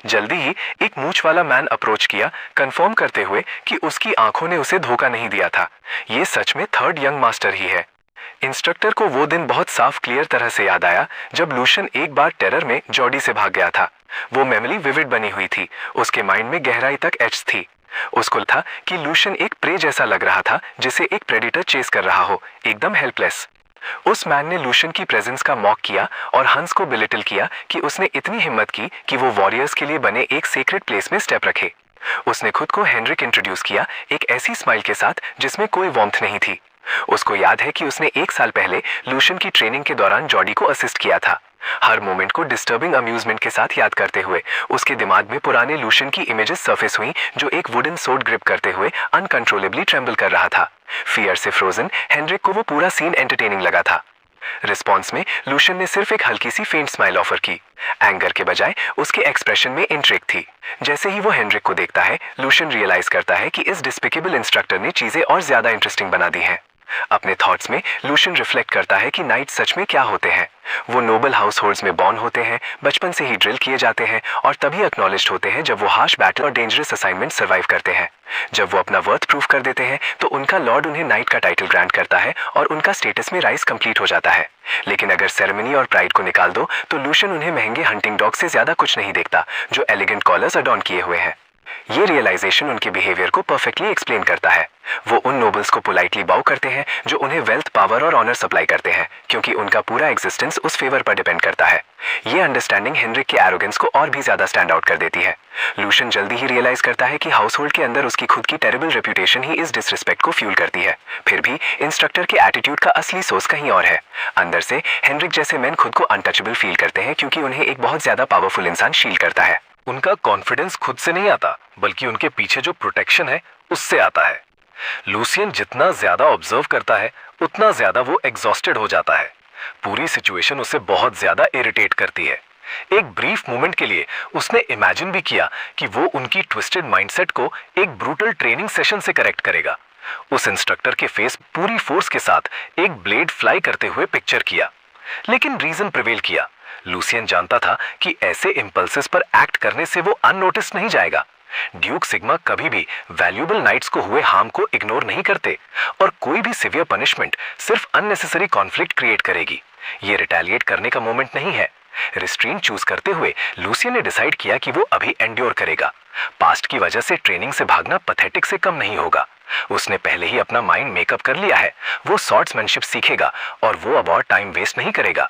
जल्दी ही एक मूंछ वाला मैन अप्रोच किया, कंफर्म करते हुए कि उसकी आंखों ने उसे धोखा नहीं दिया था। ये सच में थर्ड यंग मास्टर ही है। इंस्ट्रक्टर को वो दिन बहुत साफ क्लियर तरह से याद आया जब लूशियन एक बार टेरर में जॉडी से भाग गया था। वो मेमोरी विविड बनी हुई थी, उसके माइंड में गहराई तक एच थी। उसको था कि लूशियन एक प्रे जैसा लग रहा था जिसे एक प्रेडिटर चेस कर रहा हो, एकदम हेल्पलेस। उस मैन ने लूशियन की प्रेजेंस का मॉक किया और हंस को बिलिटल किया कि उसने इतनी हिम्मत की कि वो वॉरियर्स के लिए बने एक सीक्रेट प्लेस में स्टेप रखे। उसने खुद को हेनरिक इंट्रोड्यूस किया, एक ऐसी स्माइल के साथ जिसमें कोई वॉर्मथ नहीं थी। उसको याद है कि उसने 1 साल पहले लूशियन की ट्रेनिंग के दौरान जॉडी को असिस्ट किया था। हर मोमेंट को डिस्टर्बिंग अम्यूजमेंट के साथ याद करते हुए उसके दिमाग में पुराने लूशियन की इमेजेस सर्फेस हुई, जो एक वुडन सोर्ड ग्रिप करते हुए अनकंट्रोलेबली ट्रेम्बल कर रहा था। फियर से फ्रोजन हेनरिक को वो पूरा सीन एंटरटेनिंग लगा था। रिस्पॉन्स में लूशियन ने सिर्फ एक हल्की सी फेंट स्माइल ऑफर की। एंगर के बजाय उसके एक्सप्रेशन में इंट्रिग थी। जैसे ही वो हेनरिक को देखता है, लूशियन रियलाइज करता है कि इस डिस्पिकेबल इंस्ट्रक्टर ने चीजें और ज्यादा इंटरेस्टिंग बना दी हैं। अपने थॉट्स में लूशियन रिफ्लेक्ट करता है कि नाइट सच में क्या होते हैं। वो नोबल हाउस होल्ड्स में बॉर्न होते हैं, बचपन से ही ड्रिल किए जाते हैं और तभी एक्नॉलेज्ड होते हैं जब वो हार्श बैटल और डेंजरस असाइनमेंट सर्वाइव करते हैं। जब वो अपना वर्थ प्रूफ कर देते हैं तो उनका लॉर्ड उन्हें नाइट का टाइटल ग्रांट करता है और उनका स्टेटस में राइज कंप्लीट हो जाता है। लेकिन अगर सेरेमनी और प्राइड को निकाल दो तो लूशियन उन्हें महंगे हंटिंग डॉग से ज्यादा कुछ नहीं देखता जो एलिगेंट कॉलर्स अडॉर्न किए हुए हैं। ये रियलाइजेशन उनके बिहेवियर को परफेक्टली एक्सप्लेन करता है। वो उन नोबल्स को पोलाइटली बाउ करते हैं जो उन्हें वेल्थ, पावर और ऑनर सप्लाई करते हैं, क्योंकि उनका पूरा एग्जिस्टेंस उस फेवर पर डिपेंड करता है। ये अंडरस्टैंडिंग हेनरिक के एरोगेंस को और भी ज्यादा स्टैंड आउट कर देती है। लूशियन जल्दी ही रियलाइज करता है कि हाउस होल्ड के अंदर उसकी खुद की टेरिबल रेप्यूटेशन ही इस डिसरिस्पेक्ट को फ्यूल करती है। फिर भी इंस्ट्रक्टर के एटीट्यूड का असली सोर्स कहीं और है। अंदर से हेनरिक जैसे मैन खुद को अनटचेबल फील करते हैं, क्योंकि उन्हें एक बहुत ज्यादा पावरफुल इंसान शील करता है। उनका कॉन्फिडेंस खुद से नहीं आता, बल्कि उनके पीछे जो प्रोटेक्शन है उससे आता है। लूशियन जितना ज्यादा ऑब्जर्व करता है उतना ज्यादा वो एग्जॉस्टेड हो जाता है। पूरी सिचुएशन उसे बहुत ज्यादा इरिटेट करती है। एक ब्रीफ मोमेंट के लिए उसने इमेजिन भी किया कि वो उनकी ट्विस्टेड माइंडसेट को एक ब्रूटल ट्रेनिंग सेशन से करेक्ट करेगा। उस इंस्ट्रक्टर के फेस पूरी फोर्स के साथ एक ब्लेड फ्लाई करते हुए पिक्चर किया, लेकिन रीजन प्रिवेल किया। लूशियन जानता था कि ऐसे इंपल्सेस पर एक्ट करने से वो अननोटिस नहीं जाएगा। ड्यूक सिग्मा कभी भी वैल्यूएबल नाइट्स को हुए हार्म को इग्नोर नहीं करते, और कोई भी सिवियर पनिशमेंट सिर्फ अननेसेसरी कॉन्फ्लिक्ट क्रिएट करेगी। ये रिटेलिएट करने का मोमेंट नहीं है। रिस्ट्रेन चूज करते हुए लूशियन ने डिसाइड किया कि वो अभी एंड्योर करेगा। पास्ट की वजह से ट्रेनिंग से भागना पैथेटिक से कम नहीं होगा। उसने पहले ही अपना माइंड मेकअप कर लिया है। वो स्वॉर्ड्समैनशिप सीखेगा और वो अब और टाइम वेस्ट नहीं करेगा।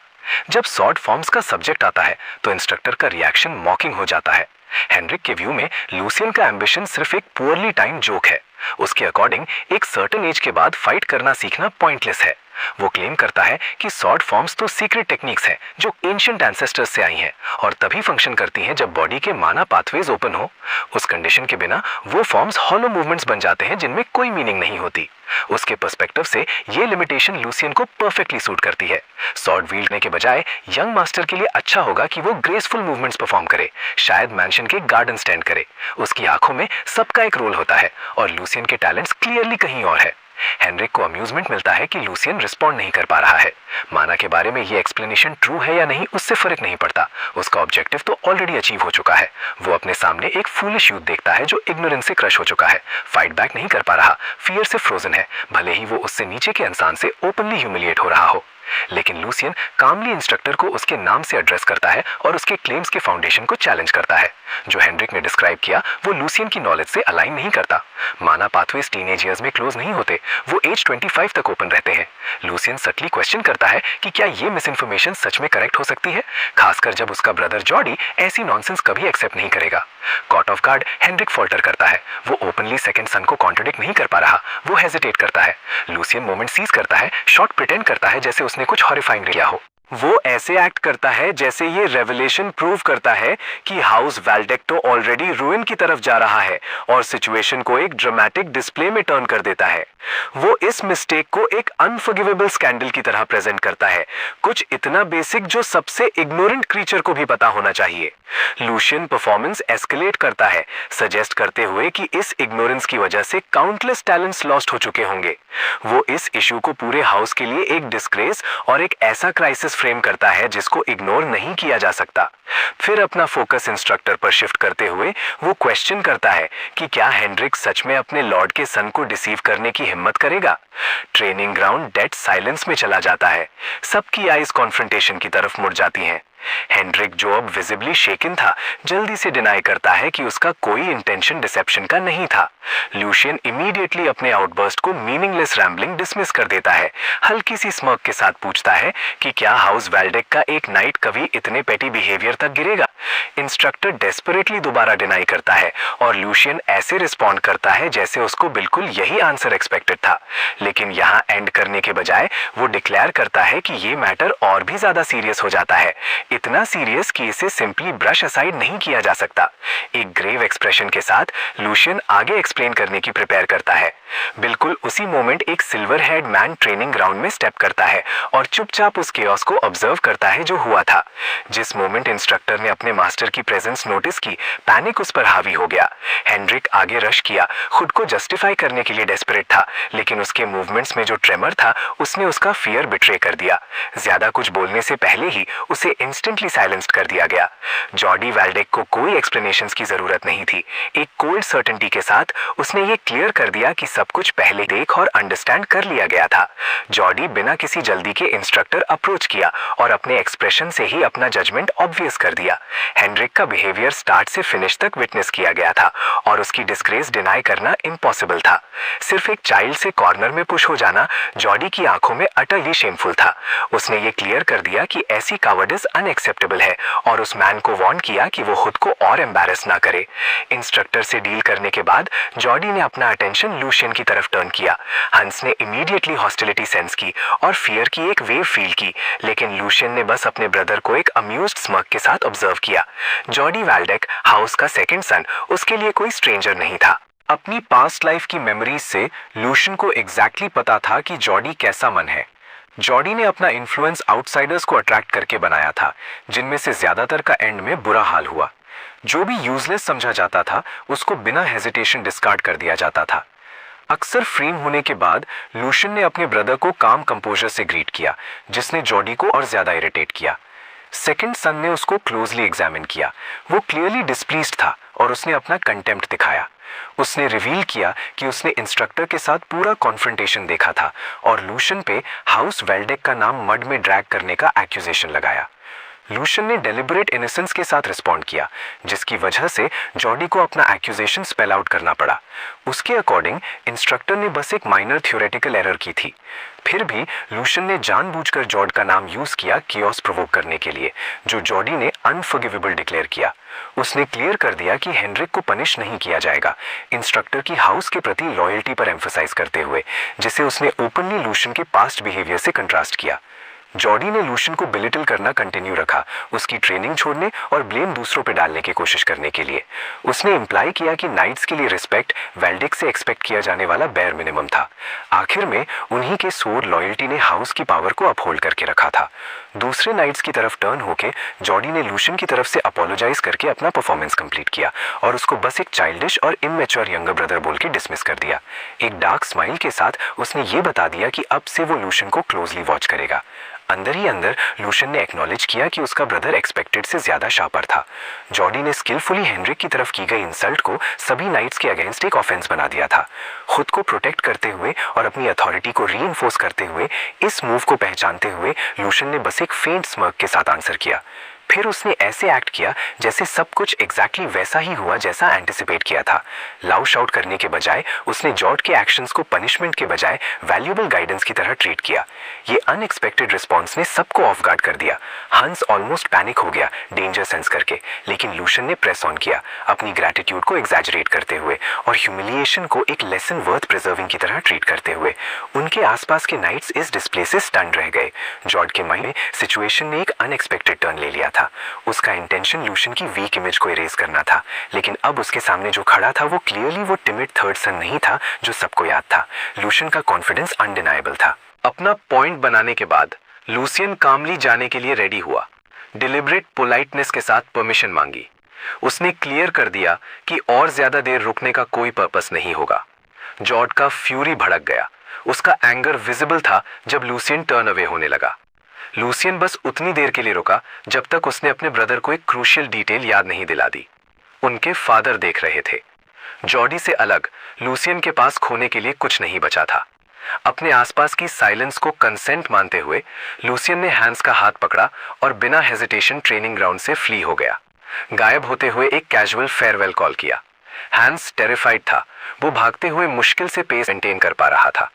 जब स्वॉर्ड फॉर्म्स का सब्जेक्ट आता है तो इंस्ट्रक्टर का रिएक्शन मॉकिंग हो जाता है। हेनरिक के व्यू में लूशियन का एम्बिशन सिर्फ एक पुअरली टाइम जोक है। उसके अकॉर्डिंग एक सर्टेन एज के बाद फाइट करना सीखना पॉइंटलेस है। वो क्लेम करता है कि स्वॉर्ड फॉर्म्स तो सीक्रेट टेक्निक्स हैं जो एंशिएंट एंसेस्टर्स से आई हैं और तभी फंक्शन करती हैं जब बॉडी के माना पाथवेज ओपन हो। उस कंडीशन के बिना वो फॉर्म्स हॉलो मूवमेंट्स बन जाते हैं जिनमें कोई मीनिंग नहीं होती। उसके पर्सपेक्टिव से ये लिमिटेशन लूशियन को परफेक्टली सूट करती है। स्वॉर्ड वील्डने के बजाय यंग मास्टर के लिए अच्छा होगा कि वो ग्रेसफुल मूवमेंट्स परफॉर्म करे, शायद मैंशन के गार्डन स्टैंड करे। उसकी आंखों में सबका एक रोल होता है और लूशियन के टैलेंट्स क्लियरली कहीं और है। हेनरिक को अम्यूजमेंट मिलता है कि लूशियन रिस्पॉन्ड नहीं कर पा रहा है। माना के बारे में ये एक्सप्लेनेशन ट्रू है या नहीं उससे फर्क नहीं पड़ता, उसका ऑब्जेक्टिव तो ऑलरेडी अचीव हो चुका है। वो अपने सामने एक फूलिश यूथ देखता है जो इग्नोरेंस से क्रश हो चुका है, फाइट बैक नहीं कर पा रहा, फियर से फ्रोजन है, भले ही वो उससे नीचे के इंसान से ओपनली ह्यूमिलिएट हो रहा हो। लेकिन लूशियन कामली इंस्ट्रक्टर को उसके नाम से एड्रेस करता है और उसके क्लेम्स के फाउंडेशन को चैलेंज करता है। जो हेनरिक ने डिस्क्राइब किया वो लूशियन की नॉलेज से अलाइन नहीं करता। माना पाथवेज टीनेज ईयर्स में क्लोज नहीं होते, वो एज 25 तक ओपन रहते हैं। लूशियन सटली क्वेश्चन करता है कि क्या ये मिस इन्फॉर्मेशन सच में करेक्ट हो सकती है, खासकर जब उसका ब्रदर जॉडी ऐसी नॉनसेंस कभी एक्सेप्ट नहीं करेगा। Caught off guard Henrik falter करता है। वो ओपनली सेकंड सन को कॉन्ट्रडिक्ट नहीं कर पा रहा, वो हेजिटेट करता है। लूशियन मोमेंट सीज करता है, शॉर्ट प्रिटेंड करता है जैसे उसने कुछ हॉरिफाइंग किया हो। वो ऐसे एक्ट करता है जैसे ये रेवलेशन प्रूव करता है कि हाउस वैल्डेक्टो ऑलरेडी रूइन की तरफ जा रहा है और सिचुएशन को एक ड्रामेटिक डिस्प्ले में टर्न कर देता है। वो इस मिस्टेक को एक अनफॉरगिवेबल स्कैंडल की तरह प्रेजेंट करता है, कुछ इतना बेसिक जो सबसे इग्नोरेंट क्रीचर को भी पता होना चाहिए। लूशियन परफॉर्मेंस एस्केलेट करता है, सजेस्ट करते हुए कि इस इग्नोरेंस की वजह से काउंटलेस टैलेंट्स लॉस्ट हो चुके होंगे। वो इस इशू को पूरे हाउस के लिए एक डिस्ग्रेस और एक ऐसा क्राइसिस फ्रेम करता है जिसको इग्नोर नहीं किया जा सकता। फिर अपना फोकस इंस्ट्रक्टर पर शिफ्ट करते हुए वो क्वेश्चन करता है कि क्या हेनरिक सच में अपने लॉर्ड के सन को डिसीव करने की हिम्मत करेगा। ट्रेनिंग ग्राउंड डेड साइलेंस में चला जाता है। सबकी आईज कॉन्फ्रंटेशन की तरफ मुड़ जाती हैं। हेनरिक, जो अब विजिबली शेकिन था, जल्दी से डिनाई करता है कि उसका कोई इंटेंशन डिसेप्शन का नहीं था। लूशियन इमीडिएटली अपने आउटबर्स्ट को मीनिंगलेस रैम्बलिंग डिसमिस कर देता है। हल्की सी स्मर्क के साथ पूछता है कि क्या हाउस वेल्डेक का एक नाइट कभी इतने पेटी बिहेवियर तक गिरेगा। इंस्ट्रक्टर डेस्परेटली दोबारा डिनाई करता है और लूशियन ऐसे रिस्पॉन्ड करता है जैसे उसको बिल्कुल यही आंसर एक्सपेक्टेड था। लेकिन यहाँ एंड करने के बजाय वो डिक्लेयर करता है कि ये मैटर और भी ज्यादा सीरियस हो जाता है, इतना सीरियस कि इसे सिंपली ब्रश असाइड नहीं किया जा सकता। एक ग्रेव एक्सप्रेशन के साथ लूशियन आगे एक्सप्लेन करने की प्रिपेयर करता है। बिल्कुल उसी मोमेंट एक silver head man training ground में स्टेप करता है और चुपचाप उस केओस को ऑब्जर्व करता है जो हुआ था। जिस मोमेंट इंस्ट्रक्टर ने अपने मास्टर की प्रेजेंस नोटिस की, पैनिक उस पर हावी हो गया। हेनरिक आगे रश किया, खुद को जस्टिफाई करने के लिए डेस्परेट था, लेकिन उसके मूवमेंट्स में जो ट्रेमर था उसने उसका फियर बिट्रे कर दिया। ज्यादा कुछ बोलने से पहले ही उसे इंस्टेंटली साइलेंस्ड कर दिया गया। जॉडी वेल्डेक को कोई एक्सप्लेनेशंस की जरूरत नहीं थी। एक कोल्ड सर्टेनिटी के साथ उसने ये क्लियर कर दिया कि सब कुछ पहले देख और अंडरस्टैंड कर लिया गया था। जॉडी बिना किसी जल्दी के इंस्ट्रक्टर अप्रोच किया और अपने एक्सप्रेशन से ही अपना जजमेंट ऑब्वियस कर दिया। हेनरिक का बिहेवियर स्टार्ट से फिनिश तक विटनेस किया गया था और उसकी डिस्ग्रेस डिनाई करना इम्पॉसिबल था। सिर्फ एक चाइल्ड से कॉर्नर में पुश हो जाना जॉडी की आंखों में अटरली शेमफुल था। उसने ये क्लियर कर दिया कि ऐसी कावर्डिस अनएक्सेप्टेबल है और उस मैन को वार्न किया कि वो खुद को और एम्बैरस ना करे। इंस्ट्रक्टर से डील करने के बाद जॉडी ने अपना अटेंशन लूशियन की तरफ टर्न किया। हंस ने इमीडिएटली हॉस्टिलिटी सेंस की और फियर की एक वेव फील की, लेकिन लूशियन ने बस अपने ब्रदर को एक अम्यूज्ड स्मर्क के साथ ऑब्जर्व किया। जॉडी वेल्डेक, हाउस का सेकंड सन, उसके लिए कोई स्ट्रेंजर नहीं था। अपनी पास्ट लाइफ की मेमोरीज से लूशियन को एग्जैक्टली पता था कि जॉडी कैसा मन है। जॉडी ने अपना इन्फ्लुएंस आउटसाइडर्स को अट्रैक्ट करके बनाया था, जिनमें से ज्यादातर का एंड में बुरा हाल हुआ। जो भी यूजलेस समझा जाता था उसको बिना हेजिटेशन डिस्कार्ड कर दिया जाता था। अक्सर फ्रीम होने के बाद लूशियन ने अपने ब्रदर को काम कंपोजर से ग्रीट किया, जिसने जॉडी को और ज्यादा इरिटेट किया। सेकंड सन ने उसको क्लोजली एग्जामिन किया। वो क्लियरली डिस्प्लीज्ड था और उसने अपना कंटेम्प्ट दिखाया। उसने रिवील किया कि उसने इंस्ट्रक्टर के साथ पूरा कॉन्फ्रंटेशन देखा था और लूशियन पे हाउस वेल्डेक का नाम मड में ड्रैग करने का एक्यूजेशन लगाया। लूशियन ने डेलिबरेट इनोसेंस के साथ रिस्पॉन्ड किया, जिसकी वजह से जॉडी को अपना एक्यूजेशन स्पेल आउट करना पड़ा। उसके अकॉर्डिंग इंस्ट्रक्टर ने बस एक माइनर थ्योरेटिकल एरर की थी। फिर भी लूशियन ने जानबूझकर जॉर्ड का नाम यूज किया कियोस प्रोवोक करने के लिए, जो जॉडी ने अनफॉरगिवेबल डिक्लेयर किया। उसने क्लियर कर दिया कि हेनरिक को पनिश नहीं किया जाएगा, इंस्ट्रक्टर की हाउस के प्रति लॉयल्टी पर एम्फसाइज करते हुए, जिसे उसने ओपनली लूशियन के पास्ट बिहेवियर से कंट्रास्ट किया। जॉडी ने लूशियन को बिलिटल करना कंटिन्यू रखा, उसकी ट्रेनिंग छोड़ने और ब्लेम दूसरों पे डालने की कोशिश करने के लिए। उसने इम्प्लाई किया कि नाइट्स के लिए रिस्पेक्ट वेल्डेक से एक्सपेक्ट किया जाने वाला बेयर मिनिमम था। आखिर में उन्हीं के सोर लॉयल्टी ने हाउस की पावर को अपहोल्ड करके रखा था। दूसरे नाइट्स की तरफ टर्न होके जॉडी ने लूशियन की तरफ से अपोलोजाइज करके अपना परफॉर्मेंस कंप्लीट किया और उसको बस एक चाइल्डिश और इमैच्योर यंगर ब्रदर बोल के डिसमिस कर दिया। एक डार्क स्माइल के साथ उसने ये बता दिया कि अब से वो लूशियन को क्लोजली वॉच करेगा। अंदर ही अंदर लूशियन ने एक्नॉलेज किया कि उसका ब्रदर एक्सपेक्टेड से ज्यादा शार्पर था। जॉडी ने स्किलफुली हेनरिक की तरफ की गई इंसल्ट को सभी नाइट्स के अगेंस्ट एक ऑफेंस बना दिया था। खुद को प्रोटेक्ट करते हुए और अपनी अथॉरिटी को रीइंफोर्स करते हुए, इस मूव को पहचानते हुए लूशियन ने बस एक फेंट स्मर्क के साथ आंसर किया। फिर उसने ऐसे एक्ट किया जैसे सब कुछ एग्जैक्टली वैसा ही हुआ जैसा एंटिसिपेट किया था। लाउड शाउट करने के बजाय उसने जॉर्ड के एक्शंस को पनिशमेंट के बजाय वैल्यूएबल गाइडेंस की तरह ट्रीट किया। ये अनएक्सपेक्टेड रिस्पॉन्स ने सबको ऑफ गार्ड कर दिया। हंस ऑलमोस्ट पैनिक हो गया डेंजर सेंस करके, लेकिन लूशियन ने प्रेस ऑन किया, अपनी ग्रैटिट्यूड को एग्जैजरेट करते हुए और ह्यूमिलिएशन को एक लेसन वर्थ प्रिजर्विंग की तरह ट्रीट करते हुए। उनके आसपास के नाइट्स इस डिस्प्ले से स्टन्ड रह गए। जॉर्ड के माइंड में सिचुएशन ने एक अनएक्सपेक्टेड टर्न ले लिया था। उसका इंटेंशन लूशियन की वीक इमेज को इरेज करना था, लेकिन अब उसके सामने जो खड़ा था वो क्लियरली वो टिमिड थर्ड सन नहीं था जो सबको याद था। लूशियन का कॉन्फिडेंस अनडिनाइबल था। अपना पॉइंट बनाने के बाद लूशियन कामली जाने के लिए रेडी हुआ। डिलिबरेट पोलाइटनेस के साथ परमिशन मांगी। उसने क्लियर कर दिया कि और ज्यादा देर रुकने का कोई पर्पस नहीं होगा। जॉर्ड का फ्यूरी भड़क गया। उसका एंगर विजिबल था जब लूशियन टर्न अवे होने लगा। लूसियन बस उतनी देर के लिए रुका जब तक उसने अपने ब्रदर को एक क्रूशियल डिटेल याद नहीं दिला दी। उनके फादर देख रहे थे। जॉडी से अलग लूसियन के पास खोने के लिए कुछ नहीं बचा था। अपने आसपास की साइलेंस को कंसेंट मानते हुए लूसियन ने हैंस का हाथ पकड़ा और बिना हेजिटेशन ट्रेनिंग ग्राउंड से फ्ली हो गया। गायब होते हुए एक कैजुअल फेयरवेल कॉल किया। हैंस टेरिफाइड था। वो भागते हुए मुश्किल से पेस मेंटेन कर पा रहा था।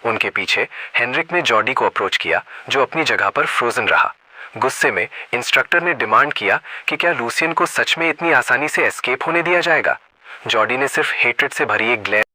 उनके पीछे हेनरिक ने जॉडी को अप्रोच किया, जो अपनी जगह पर फ्रोजन रहा। गुस्से में इंस्ट्रक्टर ने डिमांड किया कि क्या लूसियन को सच में इतनी आसानी से एस्केप होने दिया जाएगा। जॉडी ने सिर्फ हेट्रेड से भरी एक ग्लेयर